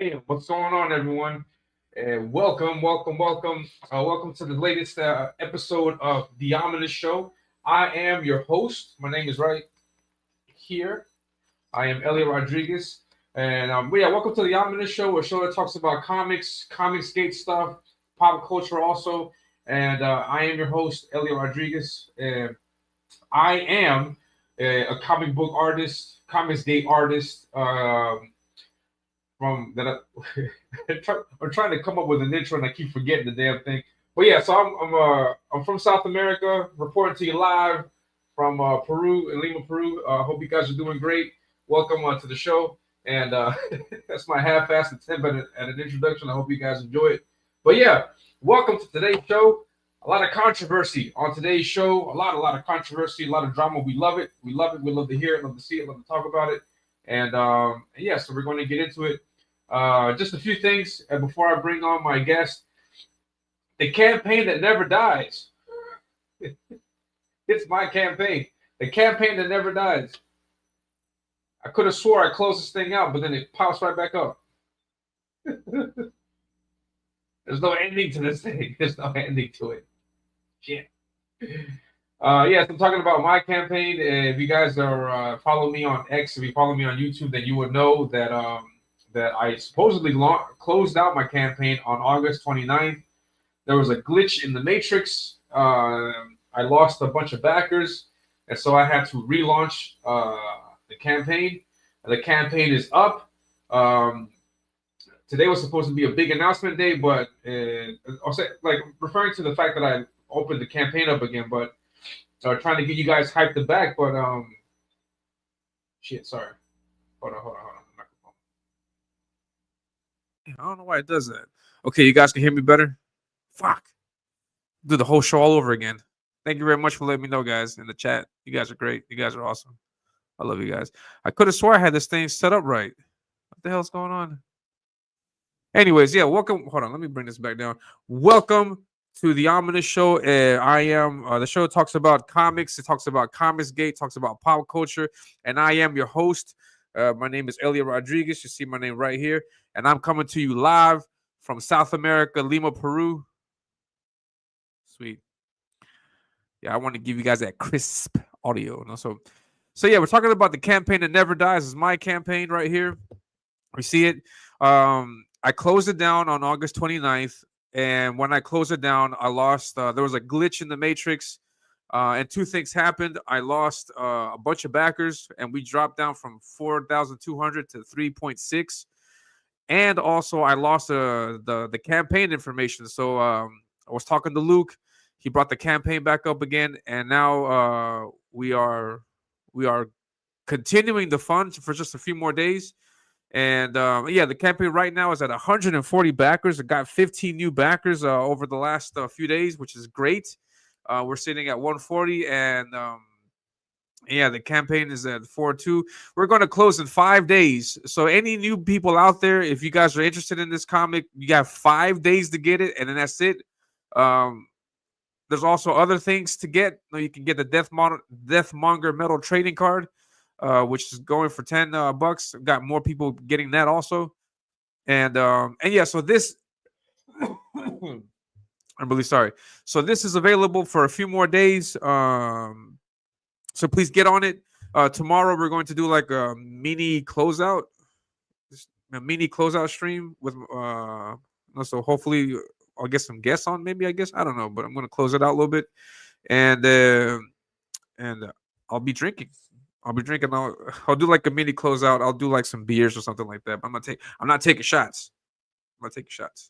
Hey, what's going on, everyone? Welcome to the latest episode of the Ominus Show. I am your host. My name is right here. I am Elliot Rodriguez, and welcome to the Ominus Show, a show that talks about comics, ComicsGate stuff, pop culture also. And I am your host, Elliot Rodriguez. I am a comic book artist, ComicsGate artist. From that I'm trying to come up with an intro and I keep forgetting the damn thing. But yeah, so I'm from South America, reporting to you live from Peru, in Lima, Peru. Hope you guys are doing great. Welcome to the show, and that's my half-assed attempt at an introduction. I hope you guys enjoy it. But yeah, welcome to today's show. A lot of controversy on today's show. A lot of controversy, a lot of drama. We love it. We love it. We love to hear it. Love to see it. Love to talk about it. And yeah, so we're going to get into it. Just a few things before I bring on my guest. The campaign that never dies. It's my campaign. The campaign that never dies. I could have swore I closed this thing out, but then it pops right back up. There's no ending to this thing. There's no ending to it. Shit. Yes, I'm talking about my campaign. If you guys are following me on X, if you follow me on YouTube, then you would know that that I supposedly closed out my campaign on August 29th. There was a glitch in the matrix. I lost a bunch of backers, and so I had to relaunch the campaign. The campaign is up. Today was supposed to be a big announcement day, but I'll say, like, referring to the fact that I opened the campaign up again, but trying to get you guys hyped back. But shit, sorry. Hold on. I don't know why it does that. Okay, you guys can hear me better? Fuck. Do the whole show all over again. Thank you very much for letting me know, guys, in the chat. You guys are great. You guys are awesome. I love you guys. I could have swore I had this thing set up right. What the hell's going on? Anyways, yeah, welcome. Hold on, let me bring this back down. Welcome to the Ominous Show. The show talks about comics. It talks about ComicsGate, talks about pop culture, and I am your host. My name is Elliot Rodriguez. You see my name right here. And I'm coming to you live from South America, Lima, Peru. Sweet. Yeah, I want to give you guys that crisp audio. So yeah, we're talking about the campaign that never dies. It's my campaign right here. We see it. I closed it down on August 29th. And when I closed it down, I lost. There was a glitch in the matrix. And two things happened. I lost a bunch of backers, and we dropped down from 4,200 to 3.6. And also, I lost the campaign information. So I was talking to Luke. He brought the campaign back up again, and now we are continuing the fund for just a few more days. And yeah, the campaign right now is at 140 backers. It got 15 new backers over the last few days, which is great. We're sitting at 140, and yeah, the campaign is at 4.2. We're going to close in 5 days. So any new people out there, if you guys are interested in this comic, you got 5 days to get it, and then that's it. There's also other things to get. You can get the Deathmonger metal trading card, which is going for $10 bucks. Got more people getting that also, and yeah. So this. I'm really sorry. So this is available for a few more days. So please get on it. Tomorrow we're going to do like a mini closeout stream with so hopefully I'll get some guests on. Maybe I don't know, but I'm going to close it out a little bit, and I'll be drinking. I'll do like a mini closeout. I'll do like some beers or something like that. But I'm not taking shots. I'm not taking shots.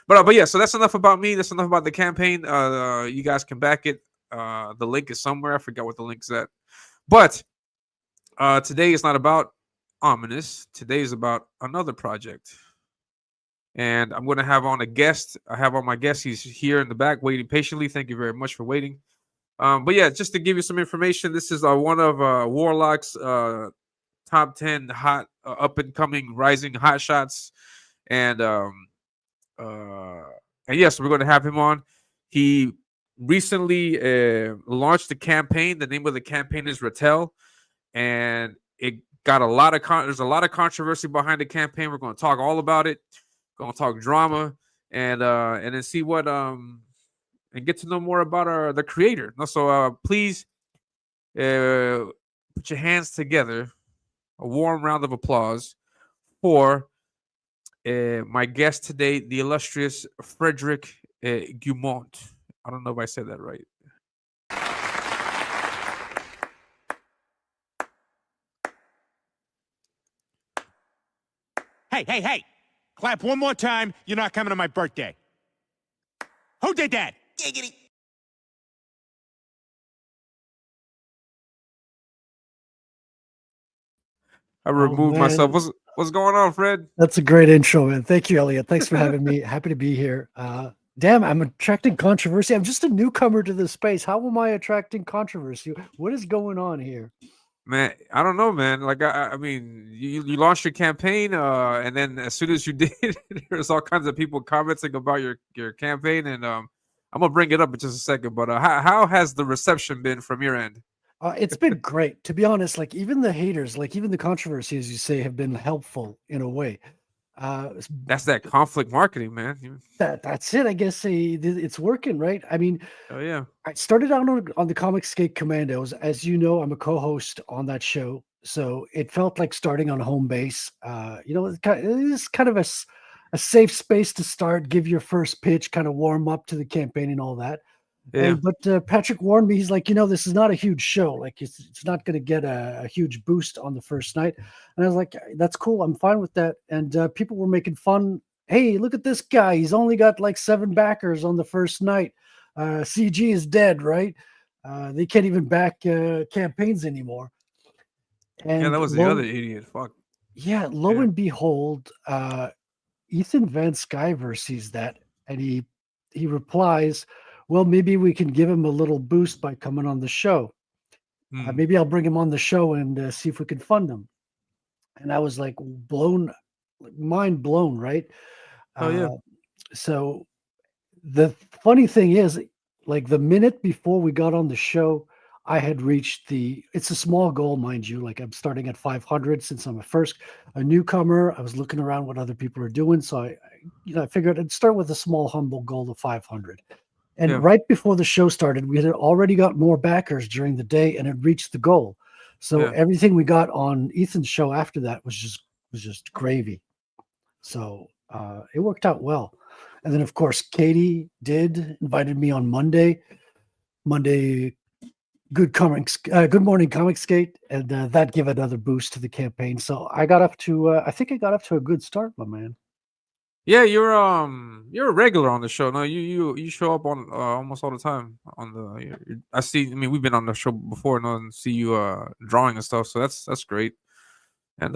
But yeah, so that's enough about me. That's enough about the campaign. You guys can back it. The link is somewhere. I forgot what the link's at. But today is not about Ominous. Today is about another project. And I'm going to have on a guest. I have on my guest. He's here in the back waiting patiently. Thank you very much for waiting. But yeah, just to give you some information, this is one of Warlock's top 10 hot, up-and-coming, rising hot shots. And yes, we're going to have him on. He recently launched the campaign. The name of the campaign is RATEL, and it got a lot of there's a lot of controversy behind the campaign. We're going to talk all about it. Going to talk drama and then see what and get to know more about the creator. So please put your hands together. A warm round of applause for my guest today, the illustrious Frederic Guimont. I don't know if I said that right. Hey. Clap one more time. You're not coming to my birthday. Who did that? Giggity. I removed myself. What's going on, Fred? That's a great intro, man. Thank you, Elliot. Thanks for having me. Happy to be here. Damn, I'm attracting controversy. I'm just a newcomer to this space. How am I attracting controversy? What is going on here? Man, I don't know, man. Like, I mean, you launched your campaign, and then as soon as you did, there's all kinds of people commenting about your campaign, and I'm gonna bring it up in just a second. But how has the reception been from your end? It's been great, to be honest. Like, even the haters, like even the controversy, as you say, have been helpful in a way. That's that conflict marketing, man. That's it. I guess it's working, right? I mean, oh yeah. I started out on the ComicsGate Commandos. As you know, I'm a co-host on that show, so it felt like starting on home base. It's kind of a safe space to start, give your first pitch, kind of warm up to the campaign and all that. Yeah. But Patrick warned me. He's like, this is not a huge show. Like, it's not going to get a huge boost on the first night. And I was like, that's cool. I'm fine with that. And people were making fun. Hey, look at this guy. He's only got like 7 backers on the first night. CG is dead, right? They can't even back campaigns anymore. And yeah, that was the other idiot. Fuck. Yeah, and behold, Ethan Van Sciver sees that, and he replies, well, maybe we can give him a little boost by coming on the show. Maybe I'll bring him on the show and see if we can fund him. And I was like mind blown, right? Oh yeah. So the funny thing is, like the minute before we got on the show, I had reached it's a small goal, mind you. Like, I'm starting at 500 since I'm a newcomer. I was looking around what other people are doing. So I figured I'd start with a small, humble goal of 500. And right before the show started, we had already got more backers during the day and had reached the goal. So everything we got on Ethan's show after that was just gravy. So it worked out well. And then, of course, Katie invited me on Monday, Good Morning ComicsGate, and that gave another boost to the campaign. So I got up to I think I got up to a good start, my man. Yeah, you're a regular on the show. No, you show up on almost all the time on the. I see. I mean, we've been on the show before, and see you drawing and stuff. So that's great. And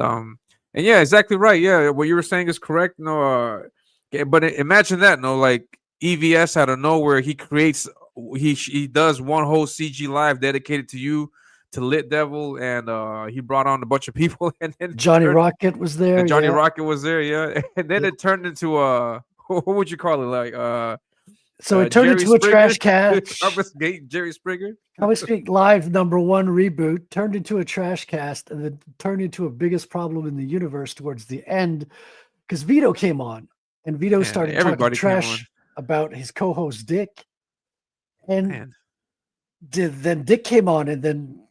yeah, exactly right. Yeah, what you were saying is correct. No, but imagine that. No, like EVS out of nowhere, he does one whole CG live dedicated to you, to Lit Devil, and he brought on a bunch of people, and then Johnny Rocket was there. And Johnny Rocket was there, yeah. And then it turned into what would you call it? Like so it turned into a trash can. ComicsGate Jerry Springer. ComicsGate Live #1 reboot turned into a trash cast, and then turned into a biggest problem in the universe towards the end, because Vito came on, and Vito started talking trash about his co-host Dick, and then Dick came on, and then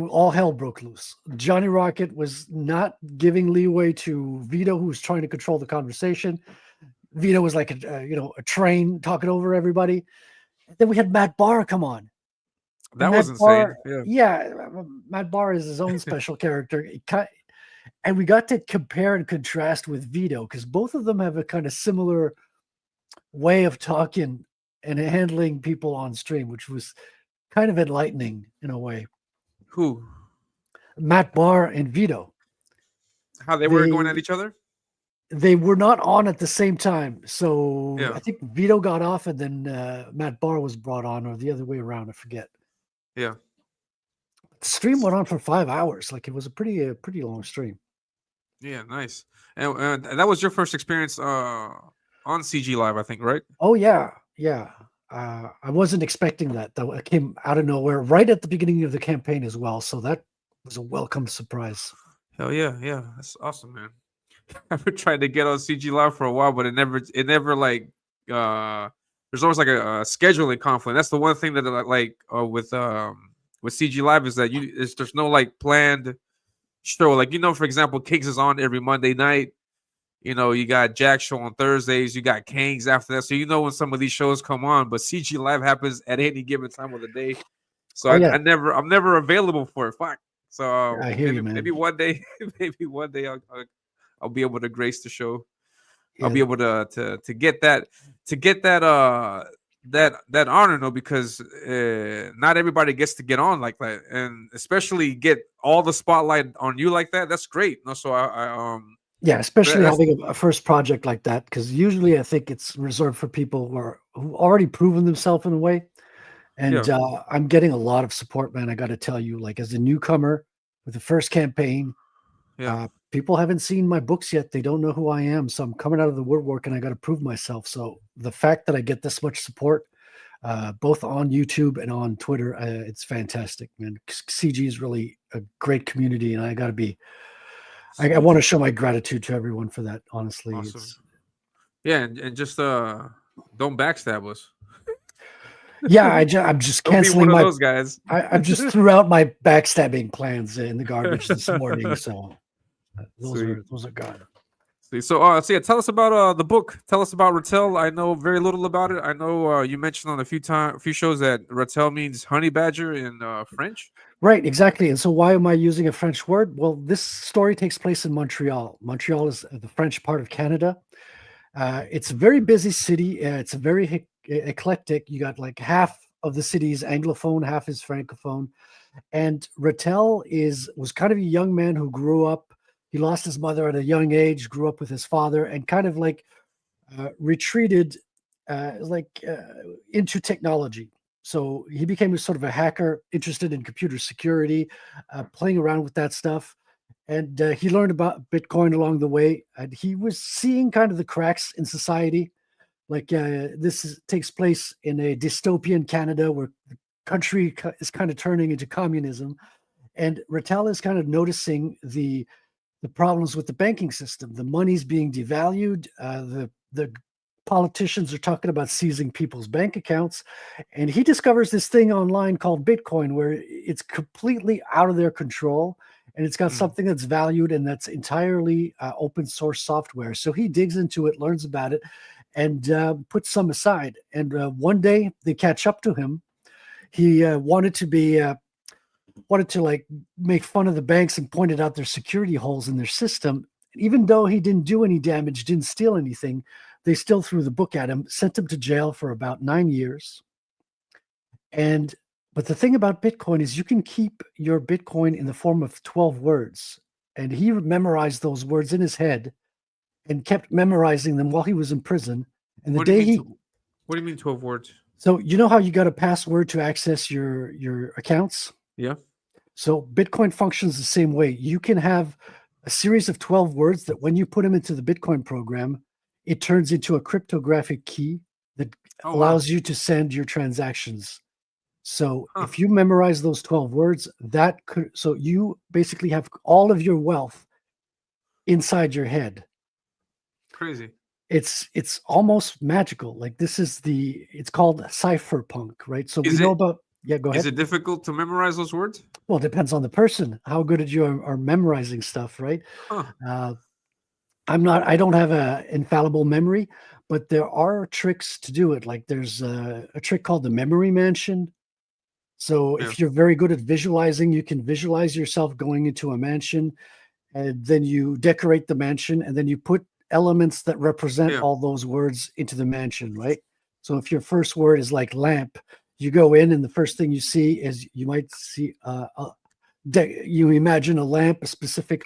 all hell broke loose. Johnny Rocket was not giving leeway to Vito, who was trying to control the conversation. Vito was like a train talking over everybody. Then we had Matt Barr come on. That was insane. Matt Barr is his own special character. And we got to compare and contrast with Vito, because both of them have a kind of similar way of talking and handling people on stream, which was kind of enlightening in a way. Who? Matt Barr and Vito. How they were going at each other? They were not on at the same time. So I think Vito got off, and then Matt Barr was brought on, or the other way around. I forget. Yeah. The stream went on for 5 hours. Like, it was a pretty long stream. Yeah, nice. And that was your first experience on CG Live, I think, right? Oh yeah. I wasn't expecting that. That came out of nowhere right at the beginning of the campaign as well. So that was a welcome surprise. Hell yeah, yeah, that's awesome, man. I've been trying to get on CG Live for a while, but it never like there's always like a scheduling conflict. That's the one thing that with CG Live is that there's no like planned show. Like for example, Kings is on every Monday night. You got Jack show on Thursdays. You got Kings after that. So when some of these shows come on, but CG Live happens at any given time of the day. So I'm never available for it. Fuck. So I hear you, man. maybe one day, I'll be able to grace the show. Yeah. I'll be able to get that that honor, though, because not everybody gets to get on like that, and especially get all the spotlight on you like that. That's great. So yeah, especially having a first project like that, because usually I think it's reserved for people who already proven themselves in a way. And I'm getting a lot of support, man. I got to tell you, like as a newcomer with the first campaign, people haven't seen my books yet. They don't know who I am. So I'm coming out of the woodwork and I got to prove myself. So the fact that I get this much support, both on YouTube and on Twitter, it's fantastic, man. CG is really a great community, and I got to be. I want to show my gratitude to everyone for that. Honestly, awesome. And just don't backstab us. Yeah, I'm just canceling one of those guys. I just threw out my backstabbing plans in the garbage this morning. So those are gone. So tell us about the book. Tell us about RATEL. I know very little about it. I know you mentioned on a few shows that RATEL means honey badger in French. Right, exactly. And so why am I using a French word? Well, this story takes place in Montreal. Montreal is the French part of Canada. It's a very busy city. It's a very eclectic. You got like half of the city is Anglophone, half is Francophone. And RATEL was kind of a young man who grew up. He lost his mother at a young age, grew up with his father, and kind of like retreated into technology. So he became sort of a hacker, interested in computer security, playing around with that stuff. And he learned about Bitcoin along the way. And he was seeing kind of the cracks in society. Like takes place in a dystopian Canada where the country is kind of turning into communism. And RATEL is kind of noticing the problems with the banking system. The money's being devalued. The politicians are talking about seizing people's bank accounts. And he discovers this thing online called Bitcoin, where it's completely out of their control. And it's got something that's valued and that's entirely open source software. So he digs into it, learns about it, and puts some aside. And one day they catch up to him. He wanted to like make fun of the banks and pointed out their security holes in their system. Even though he didn't do any damage, didn't steal anything, they still threw the book at him, sent him to jail for about 9 years. But the thing about Bitcoin is you can keep your Bitcoin in the form of 12 words. And he memorized those words in his head and kept memorizing them while he was in prison. And what do you mean 12 words? So you know how you got a password to access your accounts? Yeah. So Bitcoin functions the same way. You can have a series of 12 words that when you put them into the Bitcoin program, it turns into a cryptographic key that allows you to send your transactions. So if you memorize those 12 words, so you basically have all of your wealth inside your head. Crazy. It's almost magical. Like it's called cypherpunk, right? So go ahead. Is it difficult to memorize those words? Well, it depends on the person, how good you are memorizing stuff, right? I don't have an infallible memory, but there are tricks to do it. Like there's a trick called the memory mansion. So if you're very good at visualizing, you can visualize yourself going into a mansion, and then you decorate the mansion, and then you put elements that represent all those words into the mansion, right? So if your first word is like lamp, you go in and the first thing you see is you might see you imagine a lamp, a specific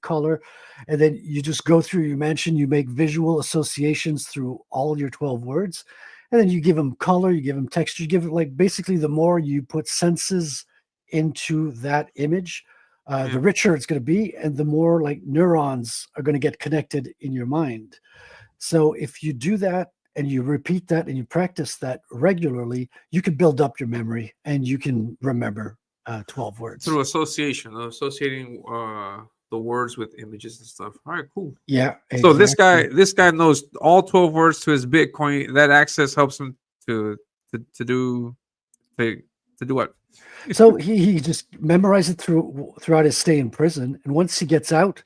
color, and then you just go through your mansion, you make visual associations through all your 12 words, and then you give them color, you give them texture, you give it like basically the more you put senses into that image, the richer it's going to be, and the more like neurons are going to get connected in your mind. So if you do that and you repeat that and you practice that regularly, you can build up your memory and you can remember 12 words. Through association, associating the words with images and stuff. All right, cool. Yeah. So Exactly. this guy knows all 12 words to his Bitcoin. That access helps him to do what? So he just memorized it throughout his stay in prison, and once he gets out,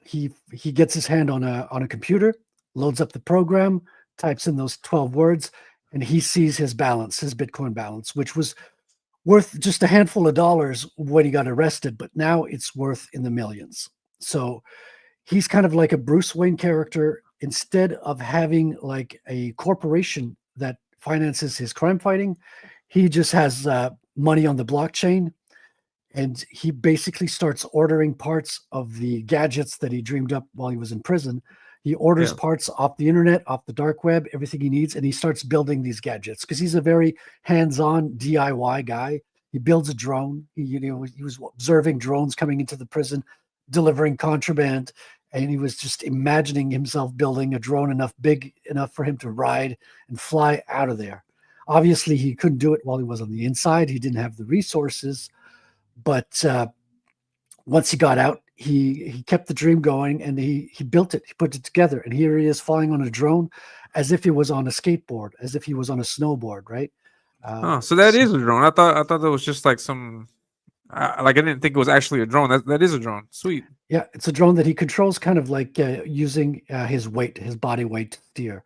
he gets his hand on a computer, loads up the program, types in those 12 words, and he sees his balance, his Bitcoin balance, which was worth just a handful of dollars when he got arrested, but now it's worth in the millions. So he's kind of like a Bruce Wayne character. Instead of having like a corporation that finances his crime fighting, he just has money on the blockchain, and he basically starts ordering parts of the gadgets that he dreamed up while he was in prison. He orders parts off the internet, off the dark web, everything he needs, and he starts building these gadgets because he's a very hands-on DIY guy. He builds a drone. He was observing drones coming into the prison, delivering contraband, and he was just imagining himself building a drone big enough for him to ride and fly out of there. Obviously, he couldn't do it while he was on the inside. He didn't have the resources, but once he got out, he kept the dream going, and he built it. He put it together, and here he is flying on a drone, as if he was on a skateboard, as if he was on a snowboard, right? So that is a drone. I thought that was just like some, like I didn't think it was actually a drone. That is a drone. Sweet. Yeah, it's a drone that he controls, kind of like using his weight, his body weight to steer.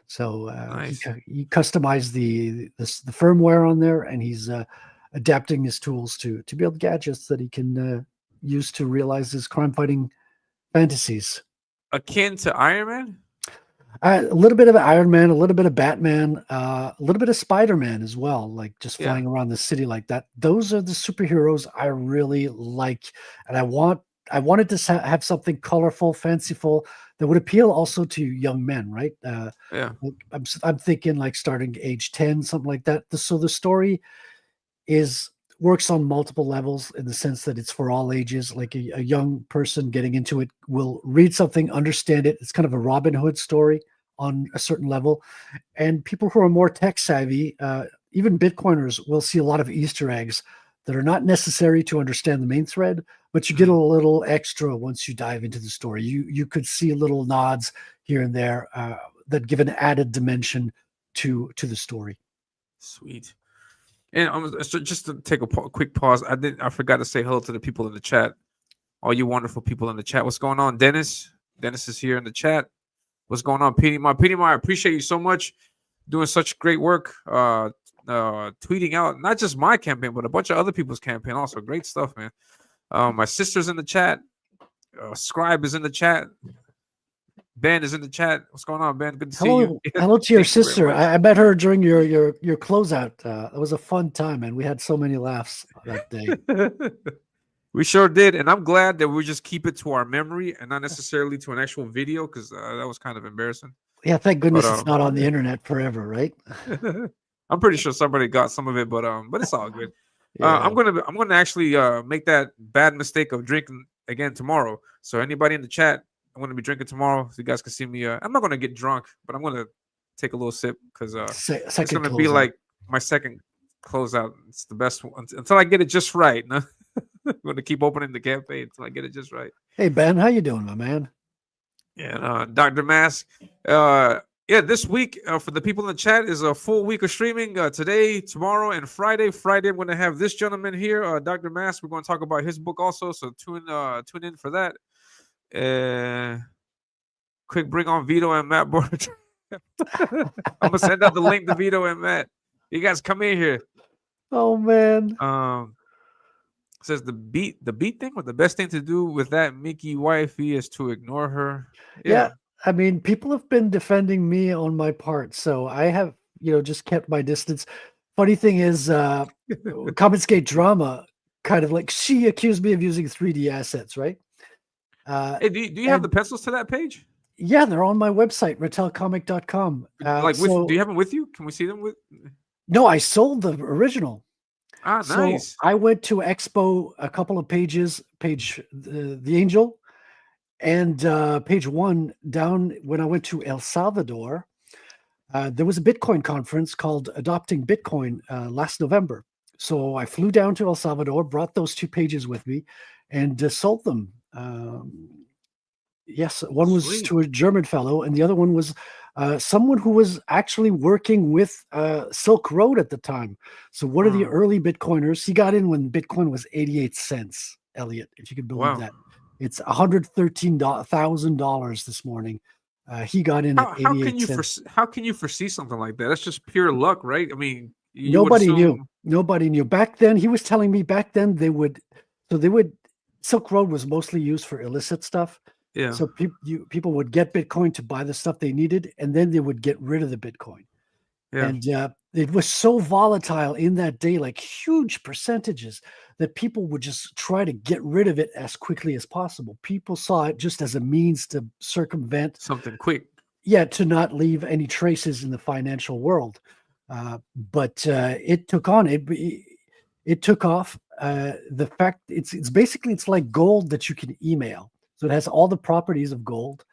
So Nice. he customized the firmware on there, and he's adapting his tools to build gadgets that he can use to realize his crime fighting fantasies. Akin to Iron Man? A little bit of Iron Man, a little bit of Batman, a little bit of Spider-Man as well, like just flying around the city like that. Those are the superheroes I really like, and I wanted to have something colorful, fanciful that would appeal also to young men, right? I'm thinking like starting age 10, something like that. So the story works on multiple levels in the sense that it's for all ages. Like a young person getting into it will read something, understand it. It's kind of a Robin Hood story on a certain level. And people who are more tech savvy, even Bitcoiners, will see a lot of Easter eggs that are not necessary to understand the main thread, but you get a little extra once you dive into the story. You could see little nods here and there that give an added dimension to the story. Sweet. And so just to take a quick pause, I forgot to say hello to the people in the chat. All you wonderful people in the chat. What's going on, Dennis? Dennis is here in the chat. What's going on, Petey Ma? Petey Ma, I appreciate you so much doing such great work. Tweeting out not just my campaign, but a bunch of other people's campaign. Also, great stuff, man. My sister's in the chat. Scribe is in the chat. Ben is in the chat. What's going on, Ben? Good to see you. Hello to your sister. I met her during your closeout. It was a fun time, and we had so many laughs that day. We sure did, and I'm glad that we just keep it to our memory and not necessarily to an actual video, because that was kind of embarrassing. Yeah, thank goodness it's not on the internet forever, right? I'm pretty sure somebody got some of it, but it's all good. Yeah. I'm gonna actually make that bad mistake of drinking again tomorrow. So anybody in the chat, I'm gonna be drinking tomorrow, so you guys can see me. I'm not gonna get drunk, but I'm gonna take a little sip because it's gonna be like my second closeout. It's the best one until I get it just right. No? I'm gonna keep opening the campaign until I get it just right. Hey Ben, how you doing, my man? Yeah, Dr. Mask. This week for the people in the chat is a full week of streaming. Today, tomorrow, and Friday. Friday, I'm going to have this gentleman here, Dr. Mask. We're going to talk about his book also, so tune in for that. Quick bring on Vito and Matt Border. I'm gonna send out the link to Vito and Matt. You guys come in here. Oh man. Says the beat thing, or the best thing to do with that Mickey wifey is to ignore her. Yeah. I mean, people have been defending me on my part, so I have, just kept my distance. Funny thing is, ComicsGate Drama kind of like, she accused me of using 3D assets, right? Hey, do you have the pencils to that page? Yeah, they're on my website, ratelcomic.com. Do you have them with you? Can we see them with? No, I sold the original. Ah, nice. So I went to Expo a couple of pages, the Angel, and page 1 down when I went to El Salvador. There was a Bitcoin conference called Adopting Bitcoin last November. So I flew down to El Salvador, brought those 2 pages with me, and sold them. Yes, one was Sweet. to a German fellow, and the other one was someone who was actually working with Silk Road at the time. So one of the early Bitcoiners, he got in when Bitcoin was 88 cents, Elliot, if you could believe that. It's $113,000 this morning. He got in at 88 cents. How can you foresee something like that? That's just pure luck, right? I mean, Nobody knew. Nobody knew. Back then, he was telling me back then they would Silk Road was mostly used for illicit stuff. Yeah. So people would get Bitcoin to buy the stuff they needed, and then they would get rid of the Bitcoin. Yeah. And it was so volatile in that day, like huge percentages, that people would just try to get rid of it as quickly as possible. People saw it just as a means to circumvent something quick. Yeah, to not leave any traces in the financial world. But it took on. It took off. The fact it's basically it's like gold that you can email. So it has all the properties of gold,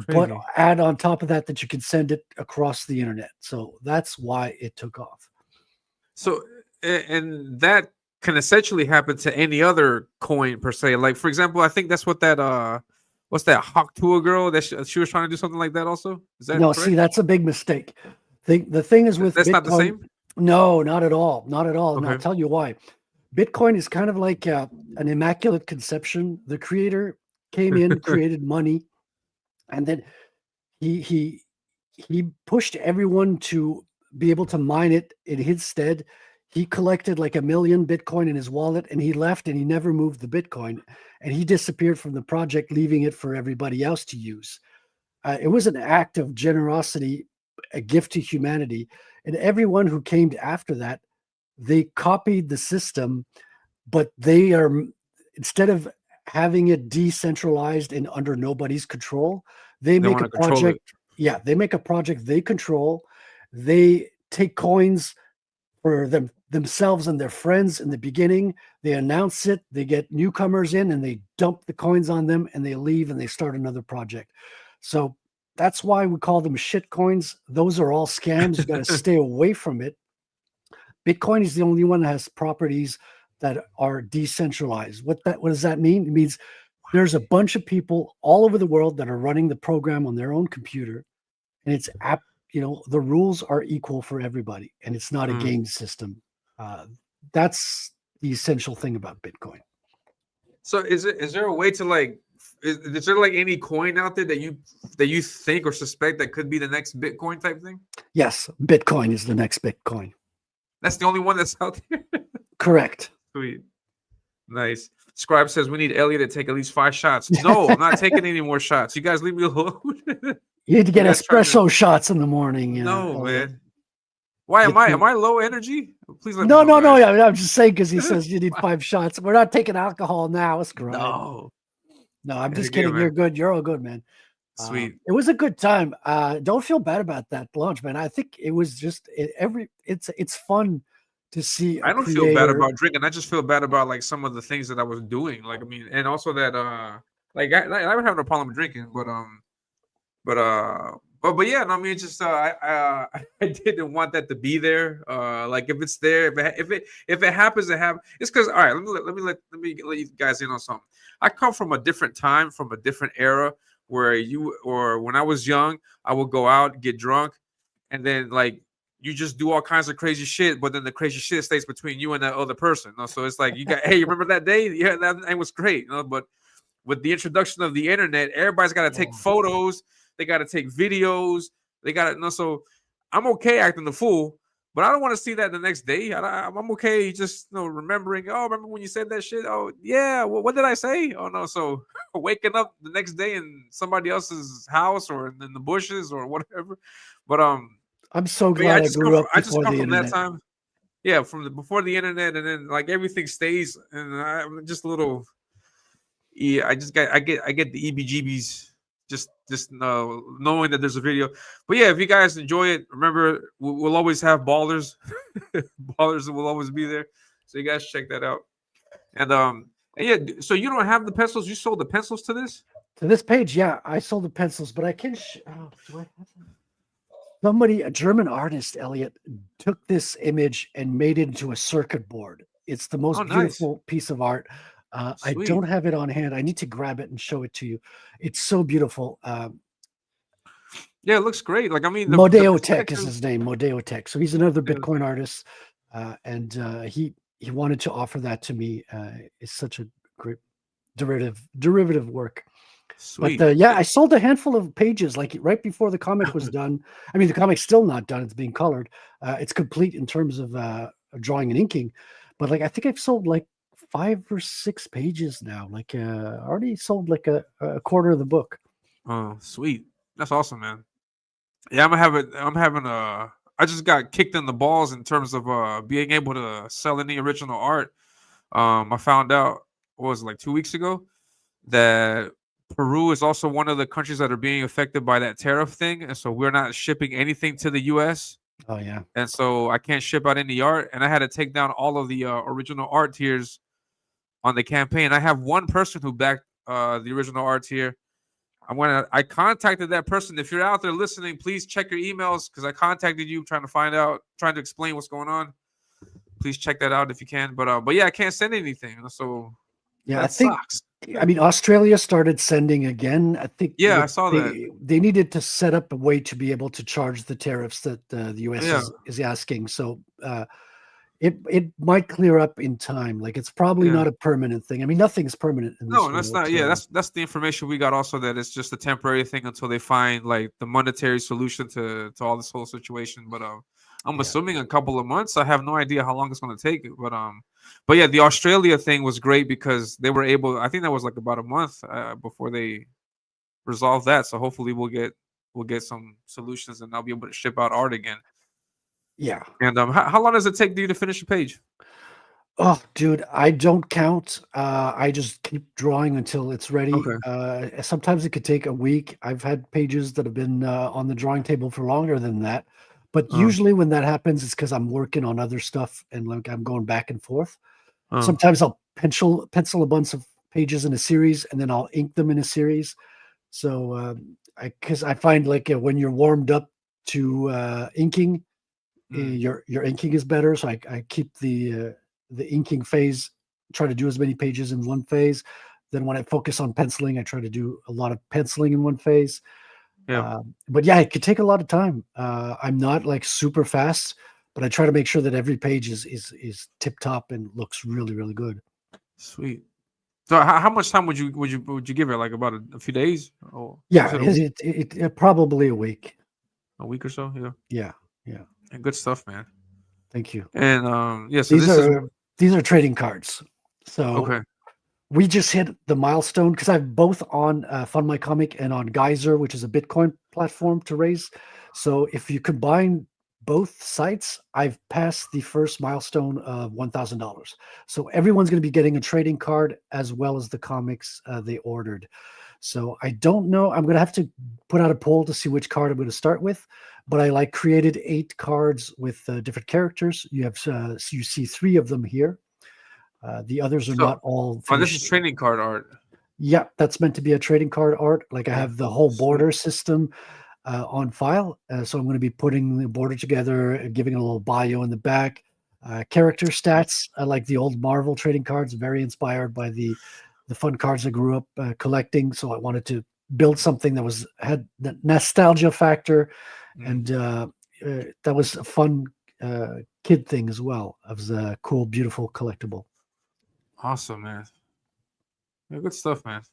but add on top of that you can send it across the internet. So that's why it took off. So, and that can essentially happen to any other coin per se. Like, for example, I think that's what that what's that Hawk Tua girl that she was trying to do something like that also? Is that no? correct? See, that's a big mistake. The thing is with that's Bitcoin, not the same. No, not at all. Not at all. Okay. And I'll tell you why. Bitcoin is kind of like an immaculate conception. The creator came in, created money, and then he pushed everyone to be able to mine it in his stead. He collected like 1 million Bitcoin in his wallet, and he left, and he never moved the Bitcoin, and he disappeared from the project, leaving it for everybody else to use. It was an act of generosity, a gift to humanity, and everyone who came after that, they copied the system, but they are, instead of having it decentralized and under nobody's control, they make a project. Yeah, they make a project they control. They take coins for themselves and their friends in the beginning. They announce it. They get newcomers in, and they dump the coins on them, and they leave, and they start another project. So that's why we call them shit coins. Those are all scams. You got to stay away from it. Bitcoin is the only one that has properties that are decentralized. What does that mean? It means there's a bunch of people all over the world that are running the program on their own computer, and it's the rules are equal for everybody, and it's not a game system. That's the essential thing about Bitcoin. So is there a way to like, is there like any coin out there that you think or suspect that could be the next Bitcoin type thing? Yes, Bitcoin is the next Bitcoin. That's the only one that's out there? Correct. Sweet. Nice. Scribe says we need Elliot to take at least 5 shots. No, I'm not taking any more shots. You guys leave me alone. You need to get espresso shots in the morning. No, man. Why am I low energy? Please let me know. No. I'm just saying because he says you need 5 shots. We're not taking alcohol now. Scribe. No, I'm just kidding. You're good. You're all good, man. Sweet. It was a good time. Don't feel bad about that lunch, man. I think it was just it's fun to see. I don't feel bad about drinking. I just feel bad about like some of the things that I was doing. Like, I mean, and also that like I would have no problem drinking, but yeah, no, I mean, it's just I didn't want that to be there. Like if it's there, if it happens to happen, it's because all right. Let me let you guys in on something. I come from a different time, from a different era, where when I was young, I would go out, get drunk, and then like you just do all kinds of crazy shit, but then the crazy shit stays between you and that other person. So it's like hey, you remember that day? Yeah, that was great. But with the introduction of the internet, everybody's got to take photos. They got to take videos. They got to so I'm okay acting the fool, but I don't want to see that the next day. I'm okay just remembering. Oh, remember when you said that shit? Oh yeah, what did I say? Oh no, so waking up the next day in somebody else's house or in the bushes or whatever. But I'm so glad I grew up. I just come from that time. Yeah, before the internet, and then like everything stays, and I'm just a little. Yeah, I get the EBGBs. Just knowing that there's a video. But yeah, if you guys enjoy it, remember we'll always have ballers. Ballers will always be there. So you guys check that out. And yeah, so you don't have the pencils. You sold the pencils to this? To this page, yeah. I sold the pencils, but I can do I have them? Somebody, a German artist, Elliot, took this image and made it into a circuit board. It's the Oh, most nice. beautiful piece of art. I Sweet. don't have it on hand. I need to grab it and show it to you. It's so beautiful. Yeah, it looks great. Like, I mean, the Modeo Tech is perspective. his name. Modeo Tech. So he's another Yeah, Bitcoin artist, and he wanted to offer that to me. It's such a great derivative work. But sweet. yeah, I sold a handful of pages like right before the comic was done. I mean, the comic's still not done; it's being colored. It's complete in terms of drawing and inking, but like I think I've sold like 5 or 6 pages now. Like already sold like a quarter of the book. Oh, sweet. That's awesome, man. Yeah, I'm having. I just got kicked in the balls in terms of being able to sell any original art. I found out, what was it, like 2 weeks ago, that Peru is also one of the countries that are being affected by that tariff thing, and so we're not shipping anything to the U.S. Oh yeah, And so I can't ship out any art, and I had to take down all of the original art tiers on the campaign. I have one person who backed the original art tier. I contacted that person. If you're out there listening, please check your emails because I contacted you trying to explain what's going on. Please check that out if you can. But yeah, I can't send anything. So yeah. I that think. sucks. I mean, Australia started sending again. I think Yeah, I saw that. they needed to set up a way to be able to charge the tariffs that the U.S. Yeah, is asking. So it might clear up in time. Like it's probably yeah. not a permanent thing. I mean, nothing's permanent in this No, that's world. not. Yeah, that's the information we got. Also, that it's just a temporary thing until they find like the monetary solution to all this whole situation. But I'm Yeah. assuming a couple of months. I have no idea how long it's going to take. But yeah, the Australia thing was great because they were able. I think that was like about a month before they resolved that. So hopefully we'll get some solutions and I'll be able to ship out art again. Yeah. And how long does it take you to finish a page? Oh, dude, I don't count. I just keep drawing until it's ready. Okay. Sometimes it could take a week. I've had pages that have been on the drawing table for longer than that. But Uh, usually when that happens, it's because I'm working on other stuff and like I'm going back and forth. uh, Sometimes I'll pencil a bunch of pages in a series and then I'll ink them in a series. So because I find like when you're warmed up to inking, mm, your inking is better. So I keep the inking phase, try to do as many pages in one phase. Then when I focus on penciling, I try to do a lot of penciling in one phase. yeah. But yeah, it could take a lot of time. I'm not like super fast, but I try to make sure that every page is tip top and looks really really good. Sweet. So how much time would you give it? Like about a few days? Or you Yeah, said a week, probably a week. a week or so? Yeah. Yeah, yeah. And good stuff, man. Thank you. And yeah, so These this is are these are trading cards. So okay. we just hit the milestone because I've both on Fund My Comic and on Geyser, which is a Bitcoin platform to raise. So if you combine both sites, I've passed the first milestone of $1,000. So everyone's going to be getting a trading card as well as the comics they ordered. So I don't know. I'm going to have to put out a poll to see which card I'm going to start with. But I like created 8 cards with different characters. You see 3 of them here. The others are So not all this is finished. trading card art. Yeah, that's meant to be a trading card art. Like I Okay. have the whole Sweet. border system on file. So I'm going to be putting the border together, giving it a little bio in the back. Character stats, I like the old Marvel trading cards, very inspired by the fun cards I grew up collecting. So I wanted to build something that had the nostalgia factor, and that was a fun kid thing as well. It was a cool, beautiful collectible. Awesome, man. Yeah, good stuff, man.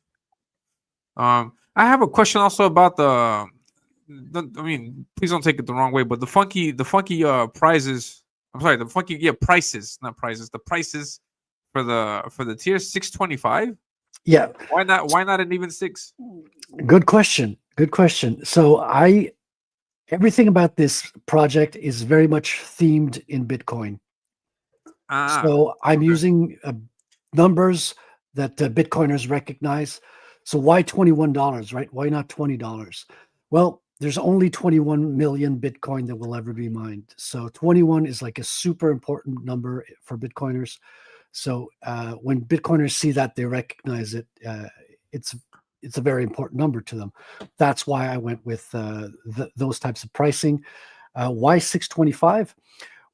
I have a question also about I mean, please don't take it the wrong way, but the funky prizes. I'm sorry, the funky prices, not prizes. The prices for the tier 625. Yeah, Why not an even 6? good question. Good question. So everything about this project is very much themed in Bitcoin. Ah, So I'm okay. using numbers that Bitcoiners recognize. So why $21, right? Why not $20? Well, there's only 21 million Bitcoin that will ever be mined. So 21 is like a super important number for Bitcoiners. So when Bitcoiners see that, they recognize it. It's it's a very important number to them. That's why I went with those types of pricing. Why 625?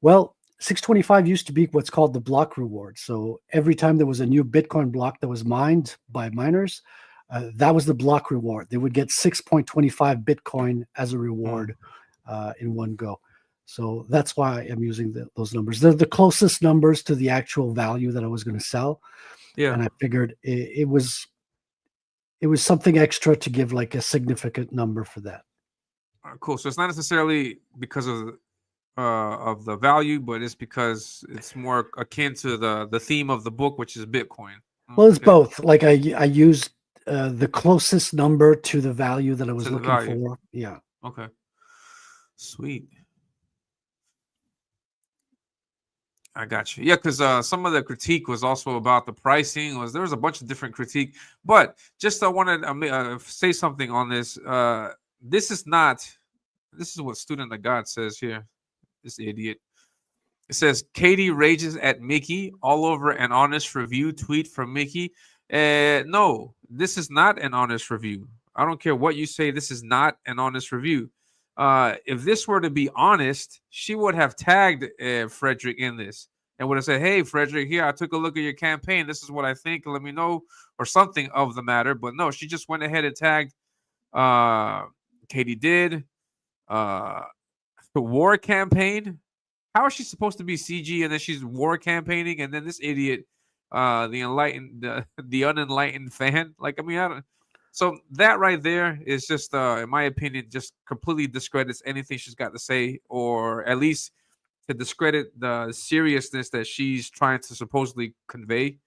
Well, 625 used to be what's called the block reward. So every time there was a new Bitcoin block that was mined by miners, that was the block reward. They would get 6.25 Bitcoin as a reward in one go. So that's why I'm using those numbers. They're the closest numbers to the actual value that I was going to sell. Yeah. And I figured it was something extra to give like a significant number for that. Cool. So it's not necessarily because of the value, but it's because it's more akin to the theme of the book, which is Bitcoin. Well, it's both. Like I used the closest number to the value that I was looking for. Yeah. Okay. Sweet. I got you. Yeah, because some of the critique was also about the pricing. There was a bunch of different critique, but just I wanted to say something on this. This is what Student of God says here. This idiot. It says Katie rages at Mickey all over an honest review tweet from Mickey. No, this is not an honest review. I don't care what you say. This is not an honest review. If this were to be honest, she would have tagged Frederic in this and would have said, "Hey, Frederic, here, I took a look at your campaign. This is what I think. Let me know," or something of the matter. But no, she just went ahead and tagged. Katie did. The war campaign. How is she supposed to be CG and then she's war campaigning? And then this idiot, the unenlightened fan. Like, I mean, I don't. So that right there is just, in my opinion, just completely discredits anything she's got to say, or at least to discredit the seriousness that she's trying to supposedly convey.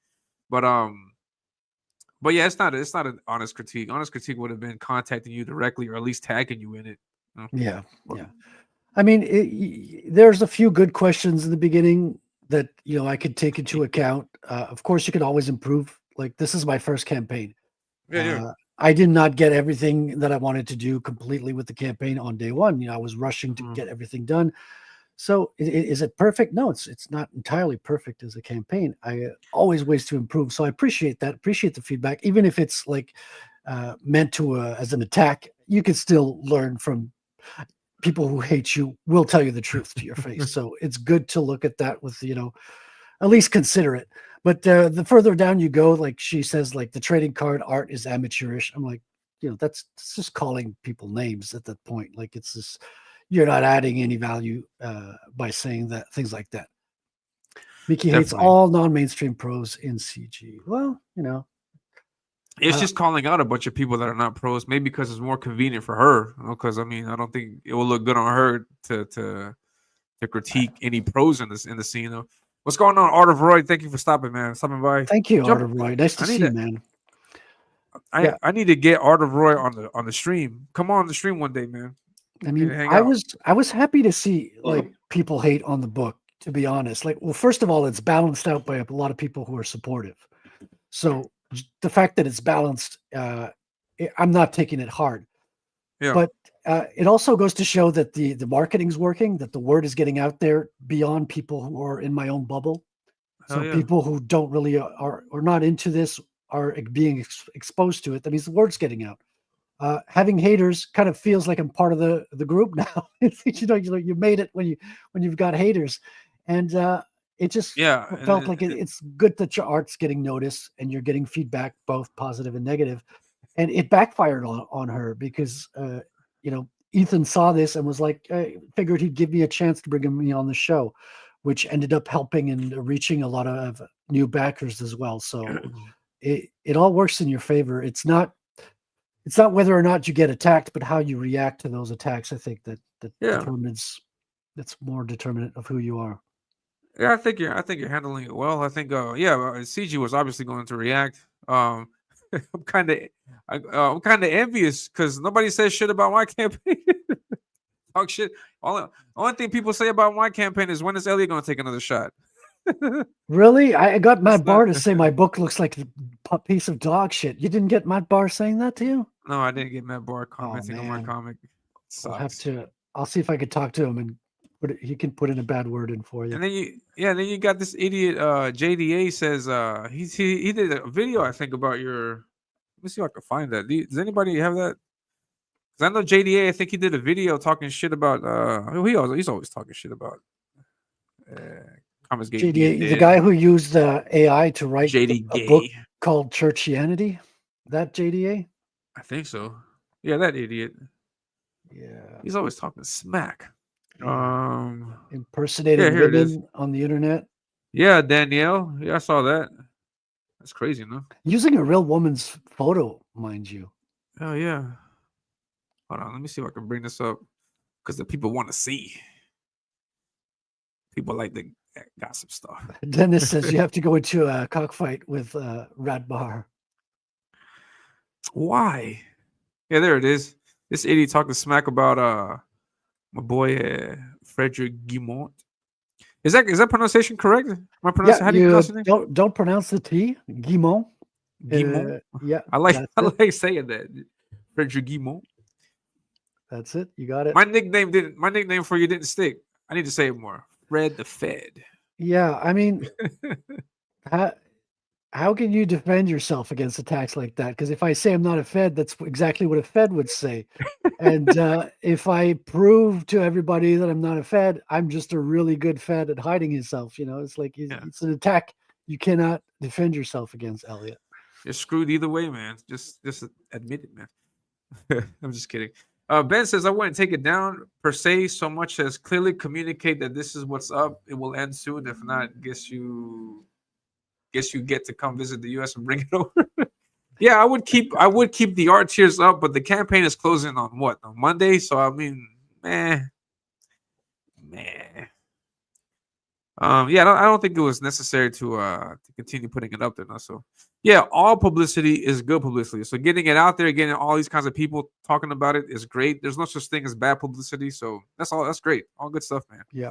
But yeah, it's not an honest critique. Honest critique would have been contacting you directly, or at least tagging you in it. You know? Yeah. I mean, there's a few good questions in the beginning that I could take into account. Of course, you could always improve. Like, this is my first campaign. Yeah. I did not get everything that I wanted to do completely with the campaign on day one. I was rushing to get everything done. So is it perfect? No, it's not entirely perfect as a campaign. I always ways to improve. So I appreciate that. Appreciate the feedback, even if it's like meant to as an attack. You can still learn from people who hate you. Will tell you the truth to your face. So it's good to look at that with at least consider it. But the further down you go, like she says, like the trading card art is amateurish. I'm like, that's just calling people names at that point. Like, it's just, you're not adding any value by saying that, things like that. Mickey hates all non-mainstream pros in CG. Well, it's just calling out a bunch of people that are not pros, maybe because it's more convenient for her. Because I mean, I don't think it will look good on her to critique any pros in the scene, though. What's going on, Art of Roy? Thank you for stopping by. Thank you, Art of Roy. Nice to see you, man. I need to get Art of Roy on the stream. Come on the stream one day, man. I mean, I was happy to see like people hate on the book, to be honest. Like, well, first of all, it's balanced out by a lot of people who are supportive. So the fact that it's balanced, I'm not taking it hard. Yeah. But it also goes to show that the marketing's working, that the word is getting out there beyond people who are in my own bubble. So people who don't really are not into this are being exposed to it. That means the word's getting out. Having haters kind of feels like I'm part of the group now. You made it when you've got haters, and it just felt like it's good that your art's getting noticed and you're getting feedback, both positive and negative. And it backfired on her because Ethan saw this and was like, figured he'd give me a chance to bring me on the show, which ended up helping and reaching a lot of new backers as well. So it all works in your favor. It's not whether or not you get attacked, but how you react to those attacks. I think that determines. It's more determinant of who you are. Yeah, I think you're handling it well. I think CG was obviously going to react. I'm kind of envious because nobody says shit about my campaign. Talk shit. Only thing people say about my campaign is, when is Elliot going to take another shot? Really? I got Matt Barr to say my book looks like a piece of dog shit. You didn't get Matt Barr saying that to you? No, I didn't get Matt Barr commenting on my comic. I'll see if I could talk to him and he can put in a bad word in for you. And then you got this idiot JDA says he did a video, I think, about your Let me see if I can find that. Does anybody have that? Because I know JDA. I think he did a video talking shit about. He's always talking shit about. ComicsGate being JD, the dead. guy who used AI to write JD a book Gay. called Churchianity, that JDA? I think so. Yeah, that idiot. Yeah. He's always talking smack. Yeah. Yeah, Impersonating here it is. women on the internet. Yeah, Danielle. Yeah, I saw that. That's crazy, no? Using a real woman's photo, mind you. Oh yeah. Hold on, let me see if I can bring this up because the people want to see. People like the gossip stuff. Dennis says you have to go into a cockfight with Radbar. Why? Yeah, there it is. This idiot talking smack about my boy Frederic Guimont. Is that pronunciation correct? How do you pronounce it? Don't pronounce the T. Guimont. Guimont. Yeah, I like saying that. Frederic Guimont. That's it. You got it. My nickname for you didn't stick. I need to say it more. Fred the Fed. Yeah, I mean, how can you defend yourself against attacks like that? Because if I say I'm not a Fed, that's exactly what a Fed would say. And if I prove to everybody that I'm not a Fed, I'm just a really good Fed at hiding himself. It's like it's an attack you cannot defend yourself against, Elliot. You're screwed either way, man. Just admit it, man. I'm just kidding. Ben says I wouldn't take it down per se so much as clearly communicate that this is what's up. It will end soon. If not, guess you get to come visit the US and bring it over. Yeah, I would keep the art tiers up, but the campaign is closing on what? On Monday. So I mean, man. Yeah, I don't think it was necessary to continue putting it up there. No? So yeah, all publicity is good publicity. So getting it out there, getting all these kinds of people talking about it is great. There's no such thing as bad publicity. So that's great. All good stuff, man. Yeah.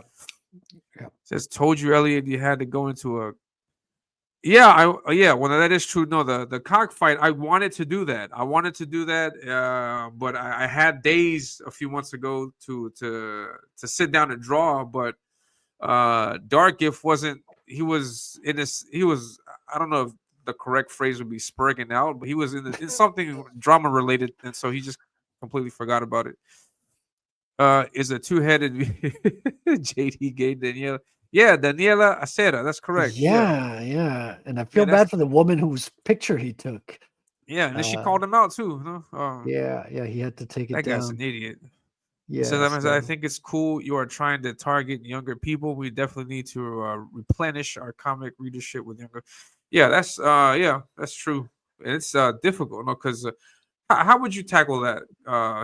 Says told you, Elliot, you had to go into a. Yeah, well, that is true. No, the cockfight, I wanted to do that. But I had days a few months ago to sit down and draw, but Dark Gift wasn't. He was I don't know if the correct phrase would be spurging out, but he was in something drama related, and so he just completely forgot about it. Is a two-headed JD Gay Daniela. Yeah, Daniela Acera. That's correct. Yeah. And I feel bad for the woman whose picture he took. Yeah, and then she called him out too. Yeah, he had to take it down. That guy's an idiot. Yeah, so I think it's cool you are trying to target younger people. We definitely need to replenish our comic readership with younger. Yeah, that's true. And it's difficult, because how would you tackle that